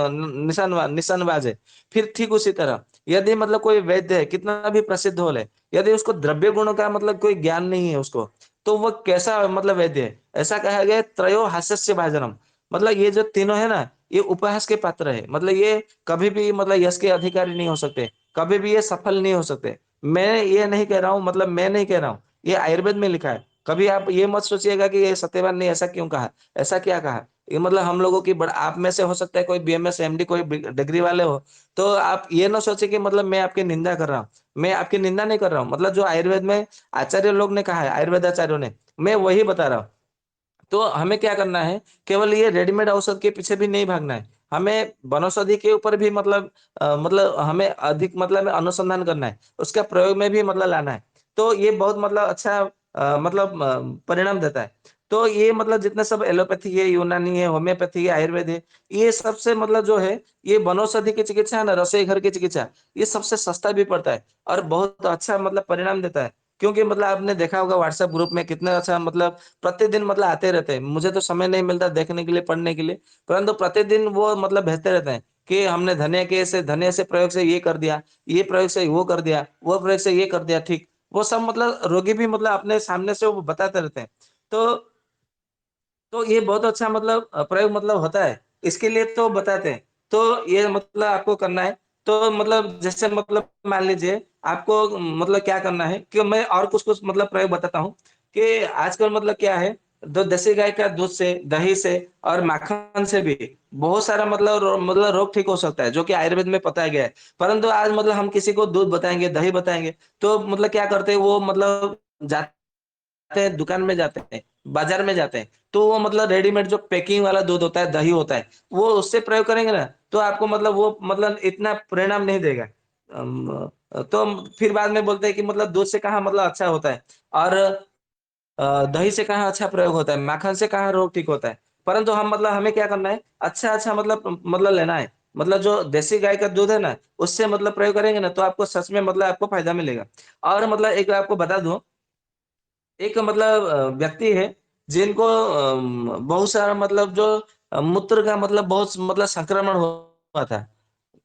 निशानबाज है। फिर ठीक उसी तरह यदि मतलब कोई वैद्य है, कितना भी प्रसिद्ध हो ले, यदि उसको द्रव्य गुणों का मतलब कोई ज्ञान नहीं है उसको, तो वो कैसा मतलब वैद्य है? ऐसा कहा गया है, त्रयो हास्यस्य भाजनम। मतलब ये जो तीनों है ना, ये उपहास के पात्र है। मतलब ये कभी भी मतलब यश के अधिकारी नहीं हो सकते, कभी भी ये सफल नहीं हो सकते। मैं ये नहीं कह रहा हूँ, मतलब मैं नहीं कह रहा हूँ, ये आयुर्वेद में लिखा है। कभी आप ये मत सोचिएगा कि ये सत्यवान ने ऐसा क्यों कहा, ऐसा क्या कहा। ये मतलब हम लोगों की बड़ा, आप में से हो सकता है कोई बीएमएस एमडी कोई डिग्री वाले हो, तो आप ये ना सोचे कि मतलब मैं आपकी निंदा कर रहा हूँ। मैं आपकी निंदा नहीं कर रहा हूँ, मतलब जो आयुर्वेद में आचार्य लोग ने कहा है, आयुर्वेद आचार्यों ने, मैं वही बता रहा हूँ। तो हमें क्या करना है, केवल ये रेडीमेड औषध के पीछे भी नहीं भागना है, हमें वनौषधि के ऊपर भी मतलब मतलब हमें अधिक मतलब अनुसंधान करना है, उसका प्रयोग में भी मतलब लाना है। तो ये बहुत मतलब अच्छा मतलब परिणाम देता है। तो ये मतलब जितने सब एलोपैथी है, यूनानी है, होम्योपैथी है, आयुर्वेद है, ये सबसे मतलब जो है, ये वनौषधि की चिकित्सा है ना, रसोई घर की चिकित्सा, ये सबसे सस्ता भी पड़ता है और बहुत अच्छा मतलब परिणाम देता है। क्योंकि मतलब आपने देखा होगा व्हाट्सएप ग्रुप में कितना अच्छा मतलब प्रतिदिन मतलब आते रहते हैं। मुझे तो समय नहीं मिलता देखने के लिए, पढ़ने के लिए, परंतु प्रतिदिन वो मतलब भेजते रहते हैं कि हमने धनिया से प्रयोग से ये कर दिया, ये प्रयोग से वो कर दिया, वो प्रयोग से ये कर दिया, ठीक। वो सब मतलब रोगी भी मतलब अपने सामने से वो बताते रहते हैं। तो ये बहुत अच्छा मतलब प्रयोग मतलब होता है, इसके लिए तो बताते हैं। तो ये मतलब आपको करना है। तो मतलब जैसे मतलब मान लीजिए आपको मतलब क्या करना है कि मैं और कुछ-कुछ मतलब प्रयोग बताता हूँ कि आजकल मतलब क्या है, दो देसी गाय का दूध से, दही से और माखन से भी बहुत सारा मतलब रोग ठीक हो सकता है, जो कि आयुर्वेद में बताया गया है। परंतु आज मतलब हम किसी को दूध बताएँगे, दही बताएँगे, तो मतलब क्या करते हैं वो मतलब हैं, दुकान में जाते हैं, बाजार में जाते हैं, तो वो मतलब रेडीमेड जो पैकिंग वाला दूध होता है, दही होता है, वो उससे प्रयोग करेंगे ना, तो आपको मतलब वो मतलब इतना परिणाम नहीं देगा। तो फिर बाद में बोलते हैं कि मतलब दूध से कहाँ मतलब अच्छा होता है और दही से कहाँ अच्छा प्रयोग होता है, माखन से कहाँ रोग ठीक होता है। परंतु हम मतलब हमें क्या करना है, अच्छा-अच्छा मतलब लेना है। मतलब जो देसी गाय का दूध है ना, उससे मतलब प्रयोग करेंगे ना, तो आपको सच में मतलब आपको फ़ायदा मिलेगा। और मतलब एक आपको बता दूँ, एक मतलब व्यक्ति है जिनको बहुत सारा मतलब जो मूत्र का मतलब बहुत मतलब संक्रमण हुआ था।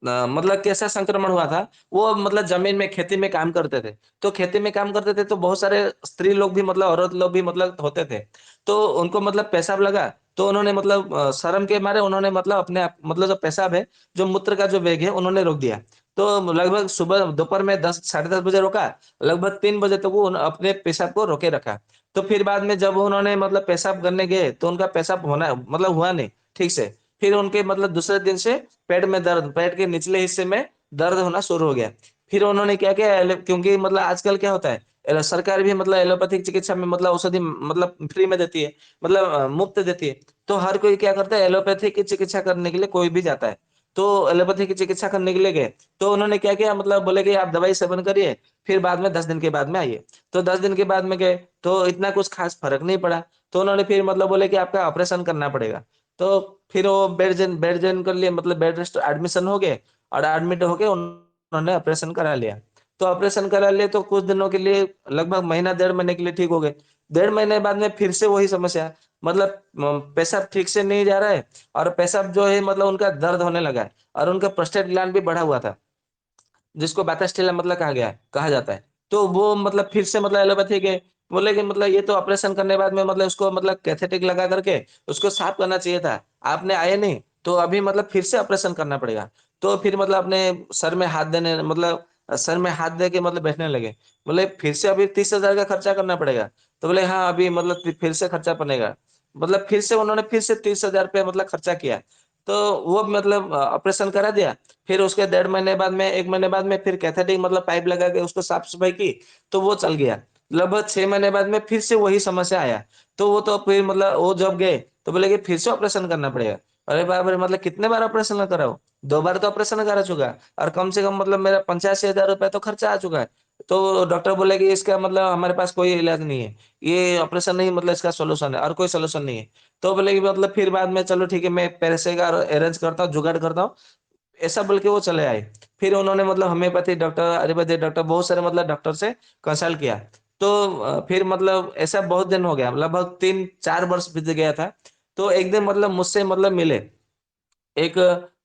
मतलब कैसा संक्रमण हुआ था, वो मतलब ज़मीन में खेती में काम करते थे। तो खेती में काम करते थे तो बहुत सारे स्त्री लोग भी मतलब औरत लोग भी मतलब होते थे। तो उनको मतलब पेशाब लगा, तो उन्होंने मतलब शर्म के मारे उन्होंने मतलब अपने आप मतलब जो पेशाब है, जो मूत्र का जो वेग है उन्होंने रोक दिया। तो लगभग सुबह दोपहर में 10 साढ़े 10 बजे रोका, लगभग 3 बजे तक वो अपने पेशाब को रोके रखा। तो फिर बाद में जब उन्होंने मतलब पेशाब करने गए, तो उनका पेशाब होना मतलब हुआ नहीं ठीक से। फिर उनके मतलब दूसरे दिन से पेट में दर्द, पेट के निचले हिस्से में दर्द होना शुरू हो गया। फिर उन्होंने क्या किया क्योंकि मतलब आजकल क्या होता है, सरकार भी मतलब एलोपैथिक चिकित्सा में मतलब औषधि मतलब फ्री में देती है, मतलब मुफ्त देती है। तो हर कोई क्या करता है, एलोपैथी की चिकित्सा करने के लिए कोई भी जाता है। तो एलोपैथी की चिकित्सा करने के लिए गए, तो उन्होंने क्या किया मतलब बोले कि आप दवाई सेवन करिए, फिर बाद में 10 दिन के बाद में आइए। तो 10 दिन के बाद में गए, तो इतना कुछ खास फ़र्क नहीं पड़ा। तो उन्होंने फिर मतलब बोले कि आपका ऑपरेशन करना पड़ेगा। तो फिर वो बेड जॉइन कर लिए, मतलब बेड रेस्ट एडमिशन हो गए और एडमिट होके उन्होंने ऑपरेशन करा लिया। तो ऑपरेशन करा लिए तो कुछ दिनों के लिए, लगभग महीना डेढ़ महीने के लिए ठीक हो गए। डेढ़ महीने बाद में फिर से वही समस्या, मतलब पेशाब ठीक से नहीं जा रहा है और पेशाब जो है मतलब उनका दर्द होने लगा है और उनका प्रोस्टेट ग्लैंड भी बढ़ा हुआ था। जिसको बातास्टेला मतलब कहा जाता है। तो वो मतलब फिर से मतलब एलोपैथी के बोले कि मतलब ये तो ऑपरेशन करने के बाद में मतलब उसको मतलब कैथेटेक लगा करके उसको साफ करना चाहिए था। आपने आए नहीं, तो अभी मतलब फिर से ऑपरेशन करना पड़ेगा। तो फिर मतलब अपने सर में हाथ देने मतलब सर में हाथ दे के मतलब बैठने लगे। बोले फिर से अभी 30,000 का खर्चा करना पड़ेगा। तो बोले हाँ, अभी मतलब फिर से खर्चा पड़ेगा। मतलब फिर से उन्होंने फिर से 30,000 रुपया मतलब खर्चा किया। तो वो मतलब ऑपरेशन करा दिया। फिर उसके डेढ़ महीने बाद में 1 महीने बाद में फिर कैथेटिक मतलब पाइप लगा के उसको साफ-सफाई की, तो वो चल गया। लगभग 6 महीने बाद में फिर से वही समस्या आया। तो वो तो फिर मतलब वो जब गए, तो बोले कि फिर से ऑपरेशन करना पड़ेगा। अरे बाप रे, मतलब कितने बार ऑपरेशन करा हो? 2 बार तो ऑपरेशन करा चुका है, और कम से कम मतलब मेरा 85,000 रुपए तो खर्चा आ चुका है। तो डॉक्टर बोले कि इसका मतलब हमारे पास कोई इलाज नहीं है, ये ऑपरेशन नहीं मतलब इसका सोल्यूशन है, और कोई सोल्यूशन नहीं है। तो बोले कि मतलब फिर बाद में चलो ठीक है, मैं पैसे का अरेंज करता हूँ, जुगाड़ करता हूँ, ऐसा बोल के वो चले आए। फिर उन्होंने मतलब होम्योपैथी डॉक्टर, आयुर्वेदिक डॉक्टर, बहुत सारे मतलब डॉक्टर से कंसल्ट किया। तो फिर मतलब ऐसा बहुत दिन हो गया, लगभग 3-4 वर्ष बीत गया था। तो एक दिन मतलब मुझसे मतलब मिले, एक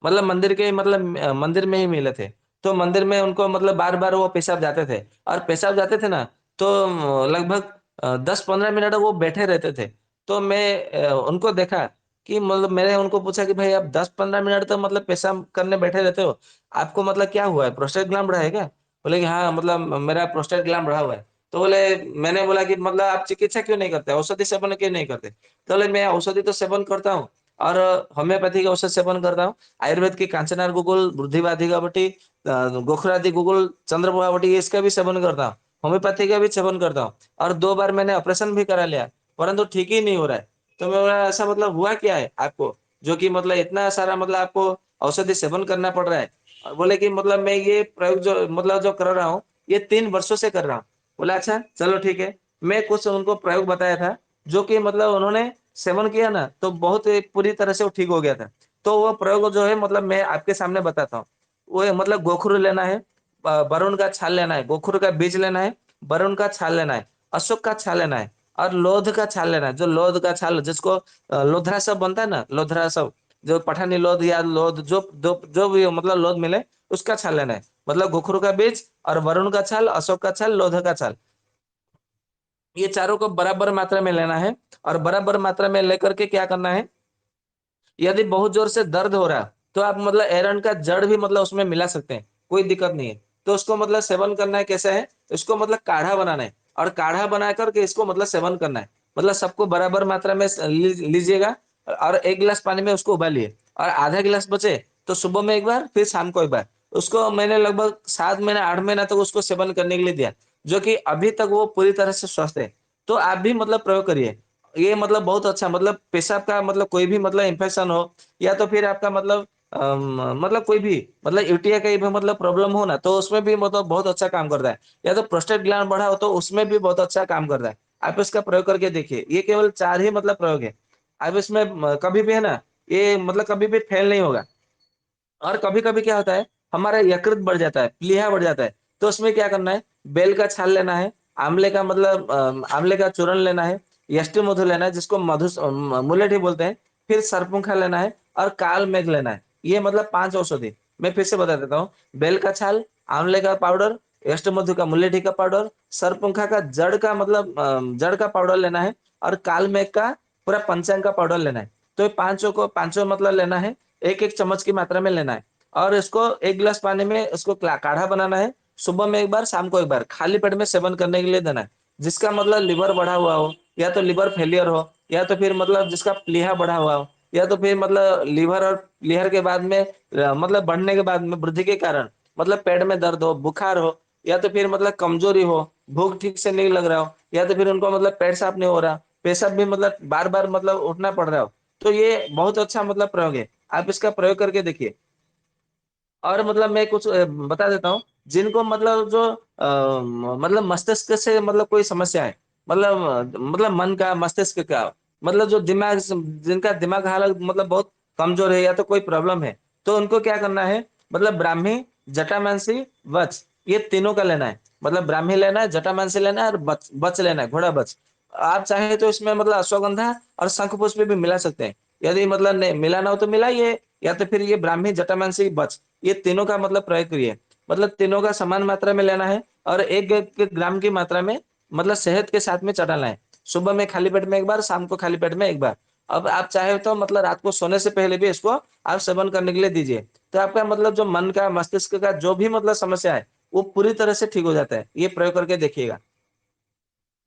मतलब मंदिर के मतलब मंदिर में ही मिले थे। तो मंदिर में उनको मतलब बार-बार वो पेशाब जाते थे, और पेशाब जाते थे ना, तो लगभग 10-15 मिनट वो बैठे रहते थे। तो मैं उनको देखा कि मतलब मैंने उनको पूछा कि भाई आप 10-15 मिनट तो मतलब पेशाब करने बैठे रहते हो, आपको मतलब क्या हुआ है? प्रोस्टेट ग्लैंड बढ़ा है क्या? बोले कि हाँ, मतलब मेरा प्रोस्टेट ग्लैंड बढ़ा हुआ है। तो बोले, मैंने बोला कि मतलब आप चिकित्सा क्यों नहीं करते? औषधि सेवन क्यों नहीं करते? तो बोले मैं औषधि तो सेवन करता हूँ, और होम्योपैथी का औषध सेवन करता हूँ। आयुर्वेद की कांचनार गुगुल, बुद्धिवादी बटी, गोखरादी गुगुल, चंद्रप्रभा बटी, इसका भी सेवन करता हूँ। होम्योपैथी का भी सेवन करता हूँ, और 2 बार मैंने ऑपरेशन भी करा लिया, परंतु ठीक ही नहीं हो रहा है। तो मैं बोला ऐसा मतलब हुआ क्या है आपको, जो कि मतलब इतना सारा मतलब आपको औषधि सेवन करना पड़ रहा है? और बोले कि मतलब मैं ये प्रयोग जो मतलब जो कर रहा हूँ, ये 3 वर्षों से कर रहा हूँ। बोला अच्छा चलो ठीक है। मैं कुछ उनको प्रयोग बताया था, जो कि मतलब उन्होंने सेवन किया ना, तो बहुत पूरी तरह से वो ठीक हो गया था। तो वो प्रयोग जो है मतलब मैं आपके सामने बताता हूँ। वो है मतलब गोखरू लेना है, बरुण का छाल लेना है, गोखरू का बीज लेना है, बरुण का छाल लेना है, अशोक का छाल लेना है, और लोध का छाल लेना है। जो लोध का छाल जिसको लोधरा सब बनता है ना, लोधरा सब, जो पठानी लोध या लोध, जो भी हो, मतलब लोध मिले उसका छाल लेना है। मतलब गोखरू का बीज और वरुण का छाल, अशोक का छाल, लोध का छाल, ये चारों को बराबर मात्रा में लेना है। और बराबर मात्रा में लेकर के क्या करना है, यदि बहुत जोर से दर्द हो रहा है, तो आप मतलब एरंड का जड़ भी मतलब उसमें मिला सकते हैं, कोई दिक्कत नहीं है। तो उसको मतलब सेवन करना है, कैसे है, इसको मतलब काढ़ा बनाना है, और काढ़ा बना करके इसको मतलब सेवन करना है। मतलब सबको बराबर मात्रा में लीजिएगा, और 1 गिलास पानी में उसको उबालिए, और आधा गिलास बचे तो सुबह में एक बार, फिर शाम को एक बार। उसको मैंने लगभग 7 महीना 8 महीना तक उसको सेवन करने के लिए दिया, जो कि अभी तक वो पूरी तरह से स्वस्थ है। तो आप भी मतलब प्रयोग करिए, ये मतलब बहुत अच्छा, मतलब पेशाब का मतलब कोई भी मतलब इन्फेक्शन हो, या तो फिर आपका मतलब मतलब कोई भी मतलब यूटीआई का भी मतलब प्रॉब्लम हो ना, तो उसमें भी मतलब बहुत अच्छा काम करता है। या तो प्रोस्टेट ग्लैंड बढ़ा हो, तो उसमें भी बहुत अच्छा काम करता है। आप इसका प्रयोग करके देखिए, ये केवल 4 ही मतलब प्रयोग है। आप इसमें कभी भी है ना, ये मतलब कभी भी फेल नहीं होगा। और कभी-कभी क्या होता है, हमारा यकृत बढ़ जाता है, प्लीहा बढ़ जाता है, तो उसमें क्या करना है, बेल का छाल लेना है, आंवले का मतलब आंवले का चूर्ण लेना है, यष्टि मधु लेना है, जिसको मुलेठी बोलते हैं, फिर सरपुंखा लेना है, और काल मेघ लेना है। ये मतलब 5 औषधि। मैं फिर से बता देता हूँ, बेल का छाल, आंवले का पाउडर, यष्टि मधु का मुलेठी का पाउडर, सरपुंखा का जड़ का मतलब जड़ का पाउडर लेना है, और काल मेघ का पूरा पंचांग का पाउडर लेना है। तो ये पांचों को, पांचों मतलब लेना है, एक एक चम्मच की मात्रा में लेना है, और इसको 1 गिलास पानी में इसको काढ़ा बनाना है। सुबह में एक बार, शाम को एक बार, खाली पेट में सेवन करने के लिए देना है। जिसका मतलब लिवर बढ़ा हुआ हो, या तो लिवर फेलियर हो, या तो फिर मतलब जिसका प्लीहा बढ़ा हुआ हो, या तो फिर मतलब लिवर और प्लीहर के बाद में मतलब बढ़ने के बाद में वृद्धि के कारण मतलब पेट में दर्द हो, बुखार हो, या तो फिर मतलब कमजोरी हो, भूख ठीक से नहीं लग रहा हो, या तो फिर उनको मतलब पेट साफ नहीं हो रहा, पेशाब भी मतलब बार बार मतलब उठना पड़ रहा हो, तो ये बहुत अच्छा मतलब प्रयोग है। आप इसका प्रयोग करके देखिए। और मतलब मैं कुछ बता देता हूँ, जिनको मतलब जो मतलब मस्तिष्क से मतलब कोई समस्या है, मतलब मन का, मस्तिष्क का, मतलब जो दिमाग जिनका दिमाग हालत मतलब बहुत कमजोर है, या तो कोई प्रॉब्लम है, तो उनको क्या करना है, मतलब ब्राह्मी, जटामांसी, वच, ये तीनों का लेना है। मतलब ब्राह्मी लेना है, जटामांसी लेना है, और बच बच लेना है, घोड़ा बच। आप चाहे तो इसमें मतलब अश्वगंधा और शंख पुष्प भी मिला सकते हैं। यदि मतलब नहीं मिलाना हो तो मिलाइए, या तो फिर ये ब्राह्मी, जटामांसी, बच, ये तीनों का मतलब प्रयोग करिए। मतलब तीनों का समान मात्रा में लेना है, और 1 ग्राम की मात्रा में मतलब शहद के साथ में चटाना है। सुबह में खाली पेट में एक बार, शाम को खाली पेट में एक बार। अब आप चाहे तो मतलब रात को सोने से पहले भी इसको आप सेवन करने के लिए दीजिए। तो आपका मतलब जो मन का, मस्तिष्क का जो भी मतलब समस्या है, वो पूरी तरह से ठीक हो जाता है। ये प्रयोग करके देखिएगा।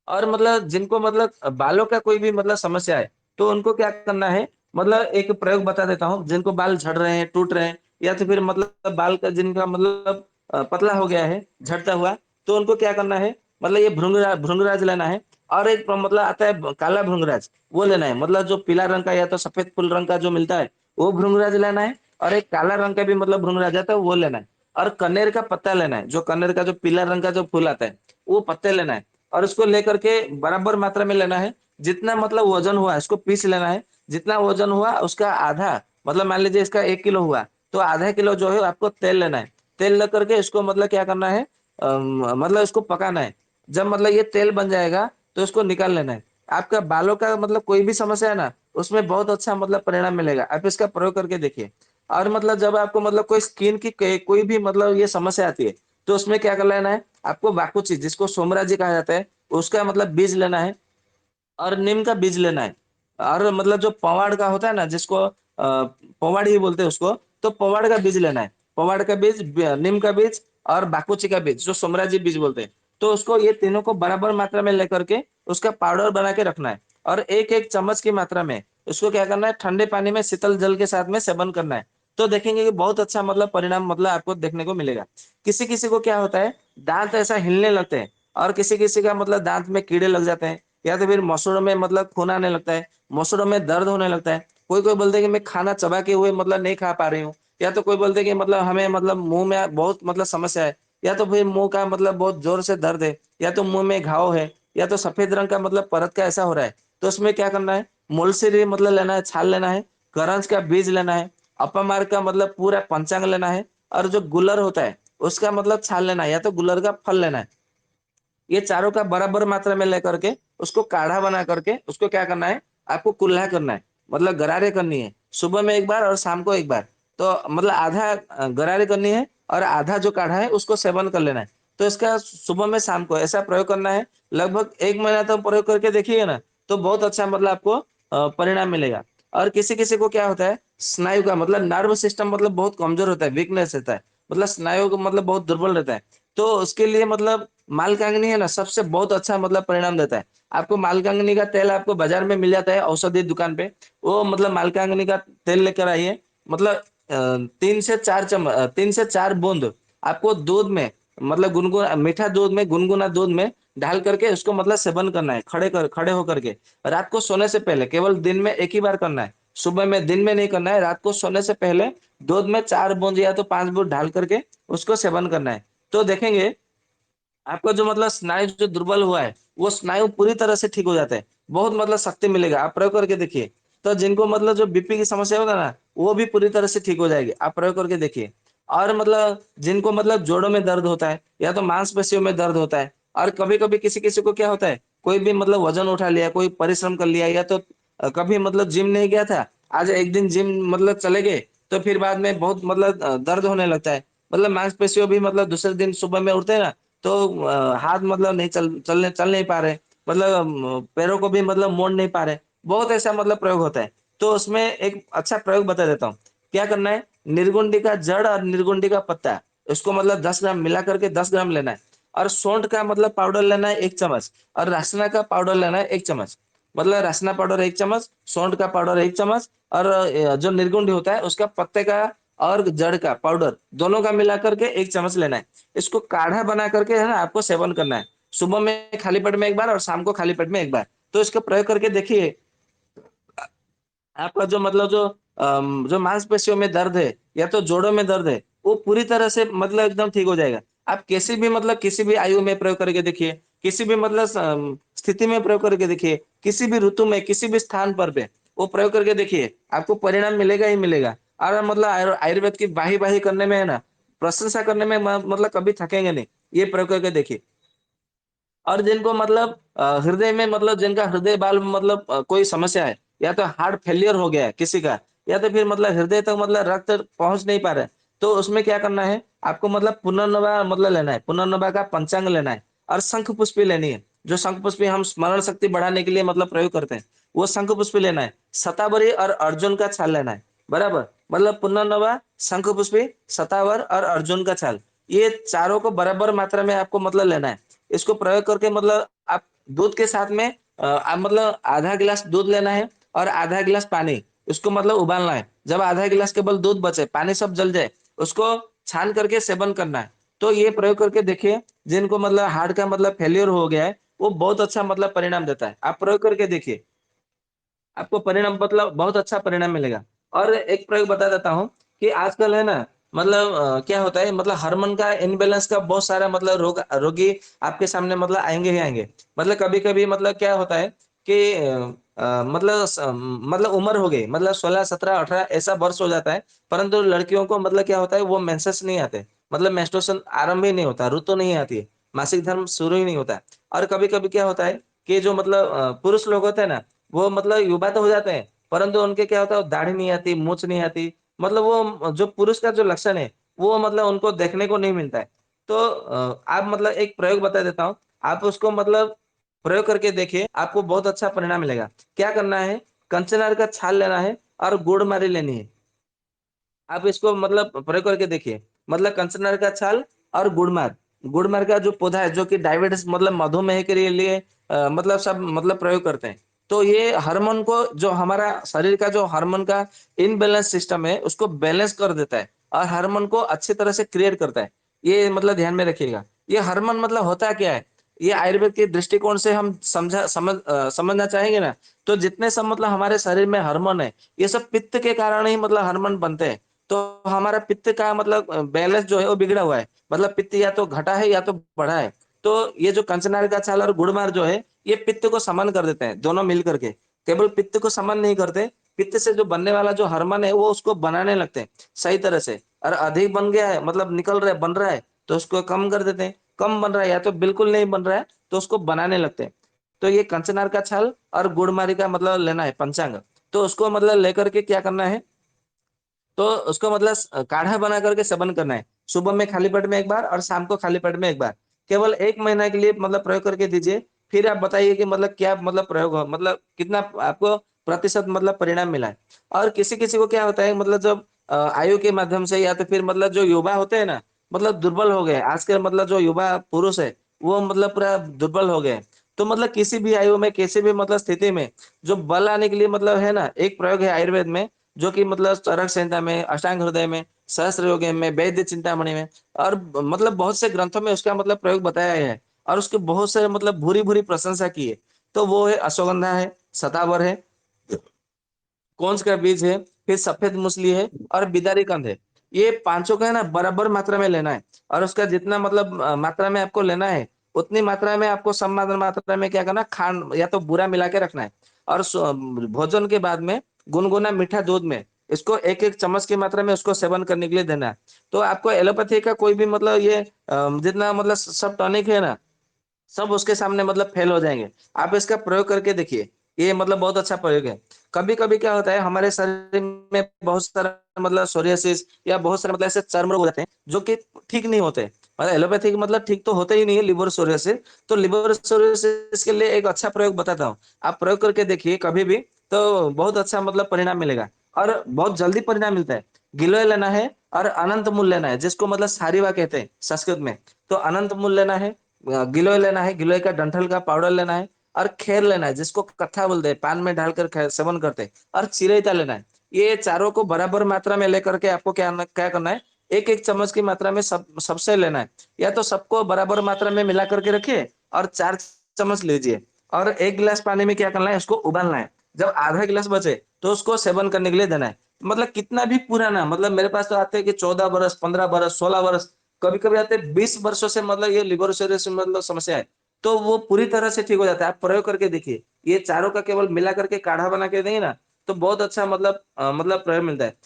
और मतलब जिनको मतलब बालों का कोई भी मतलब समस्या है, तो उनको क्या करना है, मतलब एक प्रयोग बता देता हूँ। जिनको बाल झड़ रहे हैं, टूट रहे हैं, या तो फिर मतलब बाल का जिनका मतलब पतला हो गया है झड़ता हुआ, तो उनको क्या करना है, मतलब ये भृंगराज भृंगराज लेना है। और एक मतलब आता है काला भृंगराज, वो लेना है। मतलब जो पीला रंग का या तो सफेद फूल रंग का जो मिलता है, वो भृंगराज लेना है। और एक काला रंग का भी मतलब भृंगराज आता है, वो लेना है। और कनेर का पत्ता लेना है, जो कनेर का जो पीला रंग का जो फूल आता है, वो पत्ते लेना है। और उसको लेकर के बराबर मात्रा में लेना है। जितना मतलब वजन हुआ इसको पीस लेना है। जितना वजन हुआ उसका आधा, मतलब मान लीजिए इसका 1 किलो हुआ, तो आधा किलो जो है आपको तेल लेना है। तेल लेकर के इसको मतलब क्या करना है, मतलब इसको पकाना है। जब मतलब ये तेल बन जाएगा तो इसको निकाल लेना है। आपका बालों का मतलब कोई भी समस्या है ना, उसमें बहुत अच्छा मतलब परिणाम मिलेगा। आप इसका प्रयोग करके देखिए। और मतलब जब आपको मतलब कोई स्किन की कोई भी मतलब ये समस्या आती है, तो उसमें क्या कर लेना है, आपको वाकुची जिसको सोमराजी कहा जाता है, उसका मतलब बीज लेना है। और नीम का बीज लेना है। और मतलब जो पवाड़ का होता है ना, जिसको पवाड़ ही बोलते हैं उसको, तो पवाड़ का बीज लेना है। पवाड़ का बीज, नीम का बीज और बाकुची का बीज, जो सोमराजी बीज बोलते हैं। तो उसको ये तीनों को बराबर मात्रा में लेकर के उसका पाउडर बना के रखना है। और एक एक चम्मच की मात्रा में उसको क्या करना है, ठंडे पानी में शीतल जल के साथ में सेवन करना है। तो देखेंगे कि बहुत अच्छा मतलब परिणाम मतलब आपको देखने को मिलेगा। किसी किसी को क्या होता है, दांत ऐसा हिलने लगते हैं। और किसी किसी का मतलब दांत में कीड़े लग जाते हैं, या तो फिर मसूड़ों में मतलब खून आने लगता है, मसूड़ों में दर्द होने लगता है। कोई कोई बोलते हैं कि मैं खाना चबा के हुए मतलब नहीं खा पा रही हूँ। या तो कोई बोलते हैं कि मतलब हमें मतलब मुंह में बहुत मतलब समस्या है। या तो फिर मुंह का मतलब बहुत जोर से दर्द है। या तो मुंह में घाव है। या तो सफेद रंग का मतलब परत का ऐसा हो रहा है। तो उसमें क्या करना है, मुलसीरी मतलब लेना है, छाल लेना है। करंज का बीज लेना है। अपमार का मतलब पूरा पंचांग लेना है। और जो गुलर होता है उसका मतलब छाल लेना है, या तो गुलर का फल लेना है। ये चारों का बराबर मात्रा में लेकर के उसको काढ़ा बना करके उसको क्या करना है, आपको कुल्ला करना है। मतलब गरारे करनी है, सुबह में एक बार और शाम को एक बार। तो मतलब आधा गरारे करनी है, और आधा जो काढ़ा है उसको सेवन कर लेना है। तो इसका सुबह में शाम को ऐसा प्रयोग करना है। लगभग 1 महीना तक प्रयोग करके देखिए ना, तो बहुत अच्छा मतलब आपको परिणाम मिलेगा। और किसी किसी को क्या होता है, स्नायु का मतलब नर्व सिस्टम मतलब बहुत कमजोर होता है, वीकनेस रहता है। मतलब स्नायु का मतलब बहुत दुर्बल रहता है। तो उसके लिए मतलब मालकांगनी है ना, सबसे बहुत अच्छा मतलब परिणाम देता है। आपको मालकांगनी का तेल आपको बाजार में मिल जाता है औषधि दुकान पे। वो मतलब मालकांगनी का तेल लेकर आइए। मतलब 3 से 4 बूंद आपको दूध में, मतलब गुनगुना मीठा दूध में, गुनगुना दूध में डाल करके उसको मतलब सेवन करना है, खड़े होकर के। रात को सोने से पहले, केवल दिन में एक ही बार करना है। सुबह में, दिन में नहीं करना है, रात को सोने से पहले दूध में 4 बूंद या तो 5 बूंद डाल करके उसको सेवन करना है। तो देखेंगे आपका जो मतलब स्नायु जो दुर्बल हुआ है, वो स्नायु पूरी तरह से ठीक हो जाता है। बहुत मतलब शक्ति मिलेगा, आप प्रयोग करके देखिए। तो जिनको मतलब जो बीपी की समस्या होगा ना, वो भी पूरी तरह से ठीक हो जाएगी, आप प्रयोग करके देखिए। और मतलब जिनको मतलब जोड़ों में दर्द होता है, या तो मांसपेशियों में दर्द होता है। और कभी कभी किसी किसी को क्या होता है, कोई भी मतलब वजन उठा लिया, कोई परिश्रम कर लिया, या तो कभी मतलब जिम नहीं गया था, आज एक दिन जिम मतलब चले गए, तो फिर बाद में बहुत मतलब दर्द होने लगता है। मतलब मांसपेशियों भी मतलब दूसरे दिन सुबह में उठते हैं ना, तो हाथ मतलब नहीं चल नहीं पा रहे। मतलब पैरों को भी मतलब मोड़ नहीं पा रहे। बहुत ऐसा मतलब प्रयोग होता है। तो उसमें एक अच्छा प्रयोग बता देता हूँ। क्या करना है, निर्गुंडी का जड़ और निर्गुंडी का पत्ता, इसको मतलब 10 ग्राम मिला करके 10 ग्राम लेना है। और सौंठ का मतलब पाउडर लेना है 1 चम्मच। और रासना का पाउडर लेना है 1 चम्मच। मतलब रासना पाउडर 1 चम्मच, सौंठ का पाउडर 1 चम्मच, और जो निर्गुंडी होता है उसका पत्ते का और जड़ का पाउडर दोनों का मिला करके 1 चम्मच लेना है। इसको काढ़ा बना करके है ना आपको सेवन करना है। सुबह में खाली पेट में एक बार, और शाम को खाली पेट में एक बार। तो इसका प्रयोग करके देखिए, आपका जो मतलब जो मांसपेशियों में दर्द है, या तो जोड़ों में दर्द है, वो पूरी तरह से मतलब एकदम ठीक हो जाएगा। आप किसी भी मतलब किसी भी आयु में प्रयोग करके देखिए, किसी भी मतलब स्थिति में प्रयोग करके देखिए, किसी भी ऋतु में, किसी भी स्थान पर पे वो प्रयोग करके देखिए, आपको परिणाम मिलेगा ही मिलेगा। और मतलब आयुर्वेद की वाही वाही करने में है ना, प्रशंसा करने में मतलब कभी थकेंगे नहीं। ये प्रयोग करके देखिए। और जिनको मतलब हृदय में मतलब जिनका हृदय बाल में मतलब कोई समस्या है, या तो हार्ट फेलियर हो गया है किसी का, या तो फिर मतलब हृदय तक मतलब रक्त पहुंच नहीं पा रहा है, तो उसमें क्या करना है, आपको मतलब पुनर्नवा मतलब लेना है, पुनर्नवा का पंचांग लेना है। और शंख पुष्पी लेनी है। जो शंख पुष्पी हम स्मरण शक्ति बढ़ाने के लिए मतलब प्रयोग करते हैं, वो शंख पुष्पी लेना है। शतावरी और अर्जुन का छाल लेना है। बराबर, मतलब पुनर्नवा, शंख पुष्पी, शतावर और अर्जुन का छाल, ये चारों को बराबर मात्रा में आपको मतलब लेना है। इसको प्रयोग करके मतलब आप दूध के साथ में आप मतलब आधा गिलास दूध लेना है, और आधा गिलास पानी, इसको मतलब उबालना है। जब आधा गिलास केवल दूध बचे, पानी सब जल जाए, उसको छान करके सेवन करना है। तो ये प्रयोग करके देखिए, जिनको मतलब हार्ट का मतलब फेलियर हो गया है, वो बहुत अच्छा मतलब परिणाम देता है। आप प्रयोग करके देखिए, आपको परिणाम मतलब बहुत अच्छा परिणाम मिलेगा। और एक प्रयोग बता देता हूँ कि आजकल है ना, मतलब क्या होता है, मतलब हार्मोन का इनबैलेंस का बहुत सारा मतलब रोगी आपके सामने मतलब आएंगे ही आएंगे। मतलब कभी कभी मतलब क्या होता है कि मतलब मतलब उम्र हो गई, मतलब 16 17 18 ऐसा वर्ष हो जाता है, परंतु लड़कियों को मतलब क्या होता है, वो मेंसेस नहीं आते, मतलब मेंस्ट्रुएशन आरंभ ही नहीं होता, ऋतु नहीं आती है, मासिक धर्म शुरू ही नहीं होता है। और कभी कभी क्या होता है कि जो मतलब पुरुष लोग होते हैं ना, वो मतलब युवा तो हो जाते हैं, परंतु उनके क्या होता है, दाढ़ी नहीं आती, मूछ नहीं आती, मतलब वो जो पुरुष का जो लक्षण है वो मतलब उनको देखने को नहीं मिलता है। तो आप मतलब एक प्रयोग बता देता हूँ, आप उसको मतलब प्रयोग करके देखिए, आपको बहुत अच्छा परिणाम मिलेगा। क्या करना है, कंचनार का छाल लेना है और गुड़ मारी लेनी है। आप इसको मतलब प्रयोग करके देखिए, मतलब कंचनर का छाल और गुड़मार, गुड़मार का जो पौधा है, जो कि डायबिटीज मतलब मधुमेह के लिए मतलब सब मतलब प्रयोग करते हैं। तो ये हार्मोन को, जो हमारा शरीर का जो हार्मोन का इनबैलेंस सिस्टम है उसको बैलेंस कर देता है और हार्मोन को अच्छी तरह से क्रिएट करता है। ये मतलब ध्यान में रखिएगा। ये हार्मोन मतलब होता क्या है, ये आयुर्वेद के दृष्टिकोण से हम समझना चाहेंगे ना, तो जितने सब मतलब हमारे शरीर में हार्मोन है, ये सब पित्त के कारण ही मतलब हार्मोन बनते हैं। तो हमारा पित्त का मतलब बैलेंस जो है वो बिगड़ा हुआ है, मतलब पित्त या तो घटा है या तो बढ़ा है। तो ये जो कंचनार का छाल और गुड़मार जो है, ये पित्त को समान कर देते हैं, दोनों मिल करके। केवल पित्त को समान नहीं करते, पित्त से जो बनने वाला जो हार्मोन है वो उसको बनाने लगते हैं सही तरह से। और अधिक बन गया है, मतलब निकल रहा है, बन रहा है, तो उसको कम कर देते हैं। कम बन रहा है या तो बिल्कुल नहीं बन रहा है, तो उसको बनाने लगते हैं। तो ये कंचनार का छाल और गुड़मारी का मतलब लेना है पंचांग। तो उसको मतलब लेकर के क्या करना है, तो उसको मतलब काढ़ा बना करके सेवन करना है, सुबह में खाली पेट में एक बार और शाम को खाली पेट में एक बार। केवल 1 महीना के लिए मतलब प्रयोग करके दीजिए। फिर आप बताइए कि मतलब क्या मतलब प्रयोग हो, मतलब कितना आपको प्रतिशत मतलब परिणाम मिला है। और किसी किसी को क्या होता है, मतलब जब आयु के माध्यम से या तो फिर मतलब जो युवा होते हैं ना, मतलब दुर्बल हो गए, आज के मतलब जो युवा पुरुष है वो मतलब पूरा दुर्बल हो गए। तो मतलब किसी भी आयु में, किसी भी मतलब स्थिति में जो बल आने के लिए मतलब है ना, एक प्रयोग है आयुर्वेद में, जो कि मतलब चरक संहिता में, अष्टांग हृदय में, सहस्त्र योगे में, वैद्य चिंतामणि में, और मतलब बहुत से ग्रंथों में उसका मतलब प्रयोग बताया गया है। और उसके बहुत से मतलब भूरी भूरी प्रशंसा की है। तो वो है अश्वगंधा है, शतावर है, कौंस का बीज है, फिर सफेद मूसली है और बिदारी कंद है। ये पांचों का है ना बराबर मात्रा में लेना है। और उसका जितना मतलब मात्रा में आपको लेना है, उतनी मात्रा में आपको सम मात्रा में क्या करना, खांड या तो बूरा मिला के रखना है। और भोजन के बाद में गुनगुना मीठा दूध में इसको 1 1 चम्मच की मात्रा में उसको सेवन करने के लिए देना है। तो आपको एलोपैथी का कोई भी मतलब ये जितना मतलब सब टॉनिक है ना, सब उसके सामने मतलब फेल हो जाएंगे। आप इसका प्रयोग करके देखिए, ये मतलब बहुत अच्छा प्रयोग है। कभी कभी क्या होता है, हमारे शरीर में बहुत सारा मतलब सोरियासिस या बहुत सारे मतलब ऐसे चर्म रोग हो जाते हैं जो कि ठीक नहीं होते। मतलब एलोपैथिक मतलब ठीक तो होते ही नहीं है, लिवर सोरियासिस। तो लिवर सोरियासिस के लिए एक अच्छा प्रयोग बताता हूँ, आप प्रयोग करके देखिए कभी भी, तो बहुत अच्छा मतलब परिणाम मिलेगा। और बहुत जल्दी परिणाम मिलता है। गिलोय लेना है और अनंत मूल लेना है, जिसको मतलब सारिवा कहते हैं संस्कृत में। तो अनंत मूल लेना है, गिलोय लेना है, गिलोय का डंठल का पाउडर लेना है, और खेर लेना है, जिसको कत्था बोलते हैं, पान में डालकर सेवन करते हैं, और चिरेता लेना है। ये चारों को बराबर मात्रा में लेकर के आपको क्या करना है, 1 1 चम्मच की मात्रा में सबसे लेना है। या तो सबको बराबर मात्रा में मिला करके रखिए और 4 चम्मच लीजिए। और 1 गिलास पानी में क्या करना है, उसको उबालना है। जब आधा गिलास बचे तो उसको सेवन करने के लिए देना है। मतलब कितना भी पुराना, मतलब मेरे पास तो आते हैं कि 14 बरस, 15 बरस, 16 बरस, कभी कभी आते 20 वर्षों से मतलब ये लिवर से मतलब समस्या है। तो वो पूरी तरह से ठीक हो जाता है। आप प्रयोग करके देखिए, ये चारों का केवल मिला करके काढ़ा बना के देंगे ना, तो बहुत अच्छा मतलब मतलब प्रयोग मिलता है।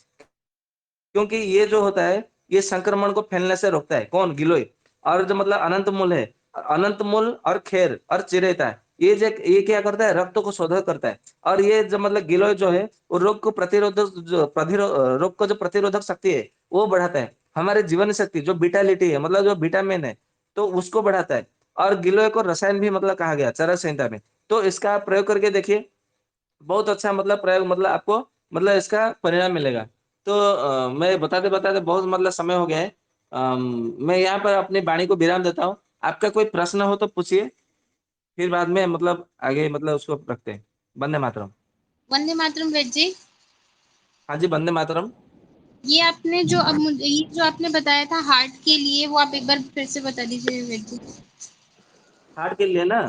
क्योंकि ये जो होता है, ये संक्रमण को फैलने से रोकता है, कौन, गिलोय। और जो मतलब अनंत मूल है, अनंत मूल और खेर और चिरेता है, ये क्या करता है, रक्त को शोधक करता है। और ये जो मतलब गिलोय जो है, वो रोग को प्रतिरोधक जो रोग को जो प्रतिरोधक शक्ति है वो बढ़ाता है। हमारे जीवन शक्ति जो विटालिटी है, मतलब जो विटामिन है, तो उसको बढ़ाता है। और गिलोय को रसायन भी मतलब कहा गया चरक संहिता में। तो इसका आप प्रयोग करके देखिए, बहुत अच्छा मतलब प्रयोग, मतलब आपको मतलब इसका परिणाम मिलेगा। तो मैं बताते बताते बहुत मतलब समय हो गया है। मैं यहाँ पर अपनी वाणी को विराम देता हूँ। आपका कोई प्रश्न हो तो पूछिए, फिर बाद में मतलब आगे मतलब उसको रखते हैं। वंदे मातरम। वंदे मातरम वेद जी। हाँ जी, वंदे मातरम। ये आपने जो अब मुझे ये जो आपने बताया था हार्ट के लिए, वो आप एक बार फिर से बता दीजिए वेद जी। हार्ट के लिए ना,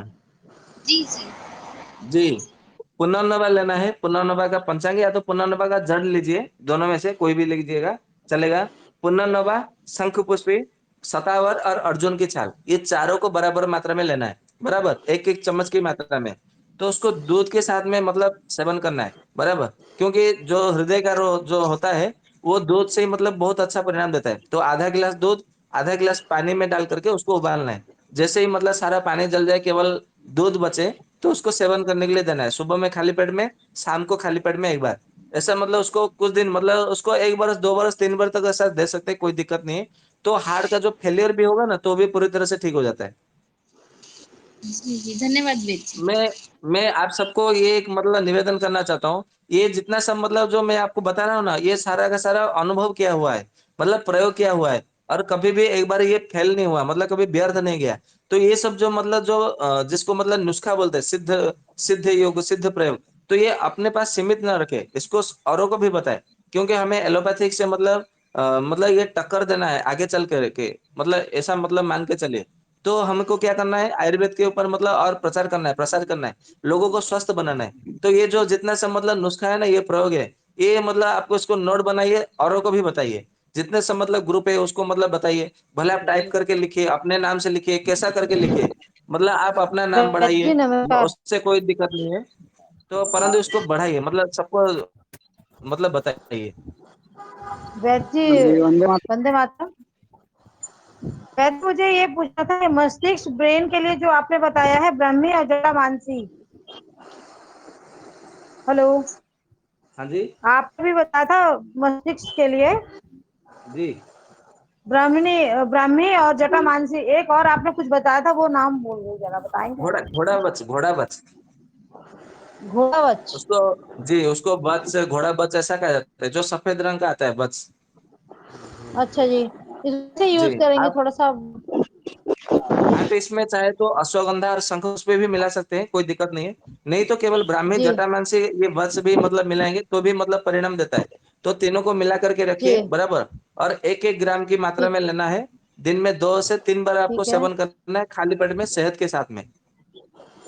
जी जी। जी, पुनर्नवा लेना है। पुनर्नवा का पंचांग या तो पुनर्नवा का जड़ लीजिए, दोनों में से कोई भी लीजिएगा चलेगा। पुनर्नवा, शंख पुष्पी, सतावर और अर्जुन की छाल, ये चारों को बराबर मात्रा में लेना है, बराबर एक एक चम्मच की मात्रा में। तो उसको दूध के साथ में मतलब सेवन करना है, बराबर। क्योंकि जो हृदय का रोग जो होता है वो दूध से ही मतलब बहुत अच्छा परिणाम देता है। तो आधा गिलास दूध, आधा गिलास पानी में डाल करके उसको उबालना है। जैसे ही मतलब सारा पानी जल जाए, केवल दूध बचे, तो उसको सेवन करने के लिए देना है। सुबह में खाली पेट में, शाम को खाली पेट में एक बार। ऐसा मतलब उसको कुछ दिन, मतलब उसको 1 बरस, 2 बरस, 3 बार तक ऐसा दे सकते हैं, कोई दिक्कत नहीं है। तो हार्ट का जो फेलियर भी होगा ना, तो भी पूरी तरह से ठीक हो जाता है। जी जी, धन्यवाद वेद जी। मैं मैं आप सबको ये एक मतलब निवेदन करना चाहता हूँ, ये जितना सब मतलब जो मैं आपको बता रहा हूँ ना, ये सारा का सारा अनुभव किया हुआ है, मतलब प्रयोग किया हुआ है। और कभी भी एक बार ये फेल नहीं हुआ, मतलब कभी व्यर्थ नहीं गया। तो ये सब जो मतलब जो जिसको मतलब नुस्खा बोलते हैं, सिद्ध सिद्ध योग, सिद्ध प्रयोग, तो ये अपने पास सीमित ना रखे, इसको औरों को भी बताए। क्योंकि हमें एलोपैथिक से मतलब मतलब ये टक्कर देना है आगे चल के, मतलब ऐसा मतलब मान के चलिए। तो हमको क्या करना है, आयुर्वेद के ऊपर मतलब और प्रचार करना है, प्रसार करना है, लोगों को स्वस्थ बनाना है। तो ये जो जितना सब मतलब नुस्खा है ना, ये प्रयोग है, ये मतलब आपको इसको नोट बनाइए, औरों को भी बताइए। जितने सब मतलब ग्रुप है उसको मतलब बताइए। भले आप टाइप करके लिखिए, अपने नाम से लिखिए, कैसा करके लिखिए, मतलब आप अपना नाम वैद्य जी बढ़ाइए, नमस्कार। उससे कोई दिक्कत नहीं है। तो परंतु इसको बढ़ाइए, मतलब सबको मतलब बताइए। वैद्य हाँ जी जी, वंदे मातरम। वंदे मातरम। वैद्य, मुझे ये पूछना था कि मस्तिष्क ब्रेन के लिए जो आपने बताया है ब्राह्मी और जटा मानसी, हेलो, हाँ जी। आपने भी बताया था मस्तिष्क के लिए जी। ब्राह्मणी, ब्राह्मी और जटा मानसी, एक और आपने कुछ बताया था, वो नाम बोल रहे जरा बताएंगे? घोड़ा घोड़ा बच, घोड़ा बच घोड़ावच। उसको। जी, उसको बच, घोड़ा बच ऐसा कहा जाता है, जो सफेद रंग का आता है बच। अच्छा जी, इसे जी। यूज करेंगे आप थोड़ा सा। आप इसमें चाहे तो अश्वगंधा और शंख पे भी मिला सकते हैं, कोई दिक्कत नहीं है। नहीं तो केवल ब्राह्मी जी जटामांसी से ये वत्स भी मतलब मिलाएंगे तो भी मतलब परिणाम देता है। तो तीनों को मिला करके जी, रखिए, बराबर। और 1-1 ग्राम की मात्रा ठीक में लेना है। दिन में 2 से 3 बार आपको ठीक है, सेवन करना है, खाली पेट में, शहद के साथ में,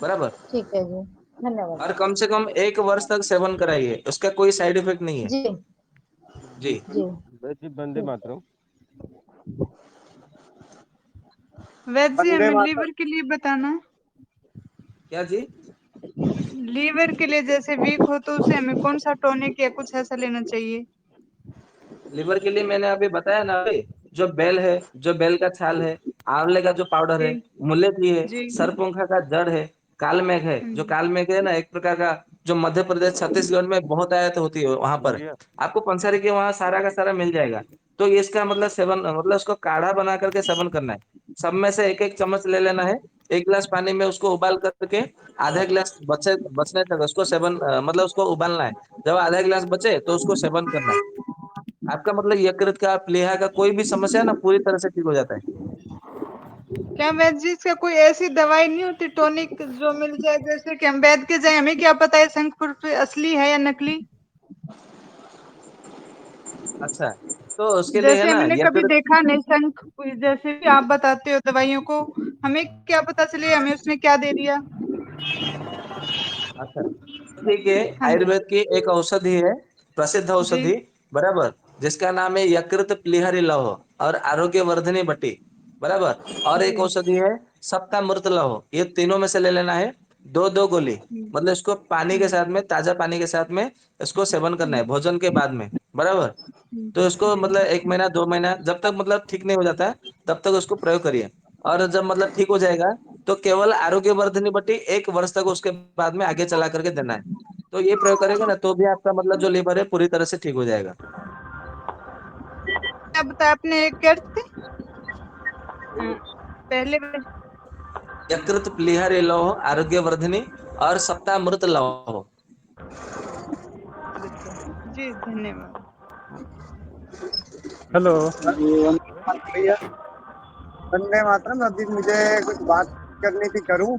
बराबर। ठीक है जी, धन्यवाद। और कम से कम 1 वर्ष तक सेवन कराइए, उसका कोई साइड इफेक्ट नहीं है। जी जी। जी, जी वंदे ठीक। मातरम। वैद्य जी वंदे हमें मातरम। लीवर के लिए बताना। क्या जी? लीवर के लिए जैसे वीक हो तो उसे हमें कौन सा टॉनिक या कुछ ऐसा लेना चाहिए? लिवर के लिए मैंने अभी बताया ना, अभी जो बेल है, जो बेल का छाल है, आंवले का जो पाउडर है, जी मुलेठी है, जी। सरपोंखा का जड़ है, काल मेघ है। जो जी काल मेघ है ना, एक प्रकार का, जो मध्य प्रदेश, छत्तीसगढ़ में बहुत आयत होती है वहां हो पर। गया। आपको पंसारी के वहां सारा का सारा मिल जाएगा। तो ये इसका मतलब सेवन, मतलब उसको काढ़ा बना करके सेवन करना है। सब में से 1-1 चम्मच ले लेना है। 1 गिलास पानी में उसको उबाल करके आधा गिलास बचने तक उसको सेवन, मतलब उसको उबालना है। जब आधा गिलास बचे तो उसको सेवन करना है। आपका मतलब यकृत का, प्लीहा का कोई भी समस्या ना पूरी तरह से ठीक हो जाता है। क्या वैद्य जी इसका कोई ऐसी दवाई नहीं होती टॉनिक जो मिल जाए, जैसे कि हम वैद्य के जाए, हमें क्या पता है शंख पुष्प असली है या नकली? अच्छा, तो उसके लिए है जैसे ना मैंने कभी यकृत। देखा नहीं शंख, जैसे भी आप बताते हो दवाइयों को, हमें क्या पता चले हमें उसने क्या दे दिया? अच्छा, ठीक है। हाँ जी आयुर्वेद की एक औषधि है, प्रसिद्ध जी औषधि, बराबर, जिसका नाम है यकृत प्लीहरी लौह और आरोग्य वर्धनी बट्टी, बराबर। और एक जी। औषधि है सप्तामृत लौह। ये तीनों में से ले लेना है, 2-2 गोली। हम्म, मतलब इसको पानी के हम्म, साथ में, ताजा पानी के साथ में इसको सेवन करना है, हम्म, भोजन के बाद में, बराबर। तो इसको जी। मतलब 1 महीना, 2 महीना, जब तक मतलब ठीक नहीं हो जाता है तब तक उसको प्रयोग करिए। और जब मतलब ठीक हो जाएगा, तो केवल आरोग्य वर्धनी बट्टी 1 वर्ष तक उसके बाद में आगे चला करके देना है। तो ये प्रयोग करेगा ना, तो भी आपका मतलब जो लीवर है पूरी तरह से ठीक हो जाएगा। क्या बताया आपने, एक क्या थे? पहले यकृत प्लीहर लौह, आरोग्य वर्धनी और सप्तामृत लौह। जी धन्यवाद। हेलो। हाँ जी, वंदे मातरम भैया। वंदे मातरम। अभी मुझे कुछ बात करनी थी, करूं?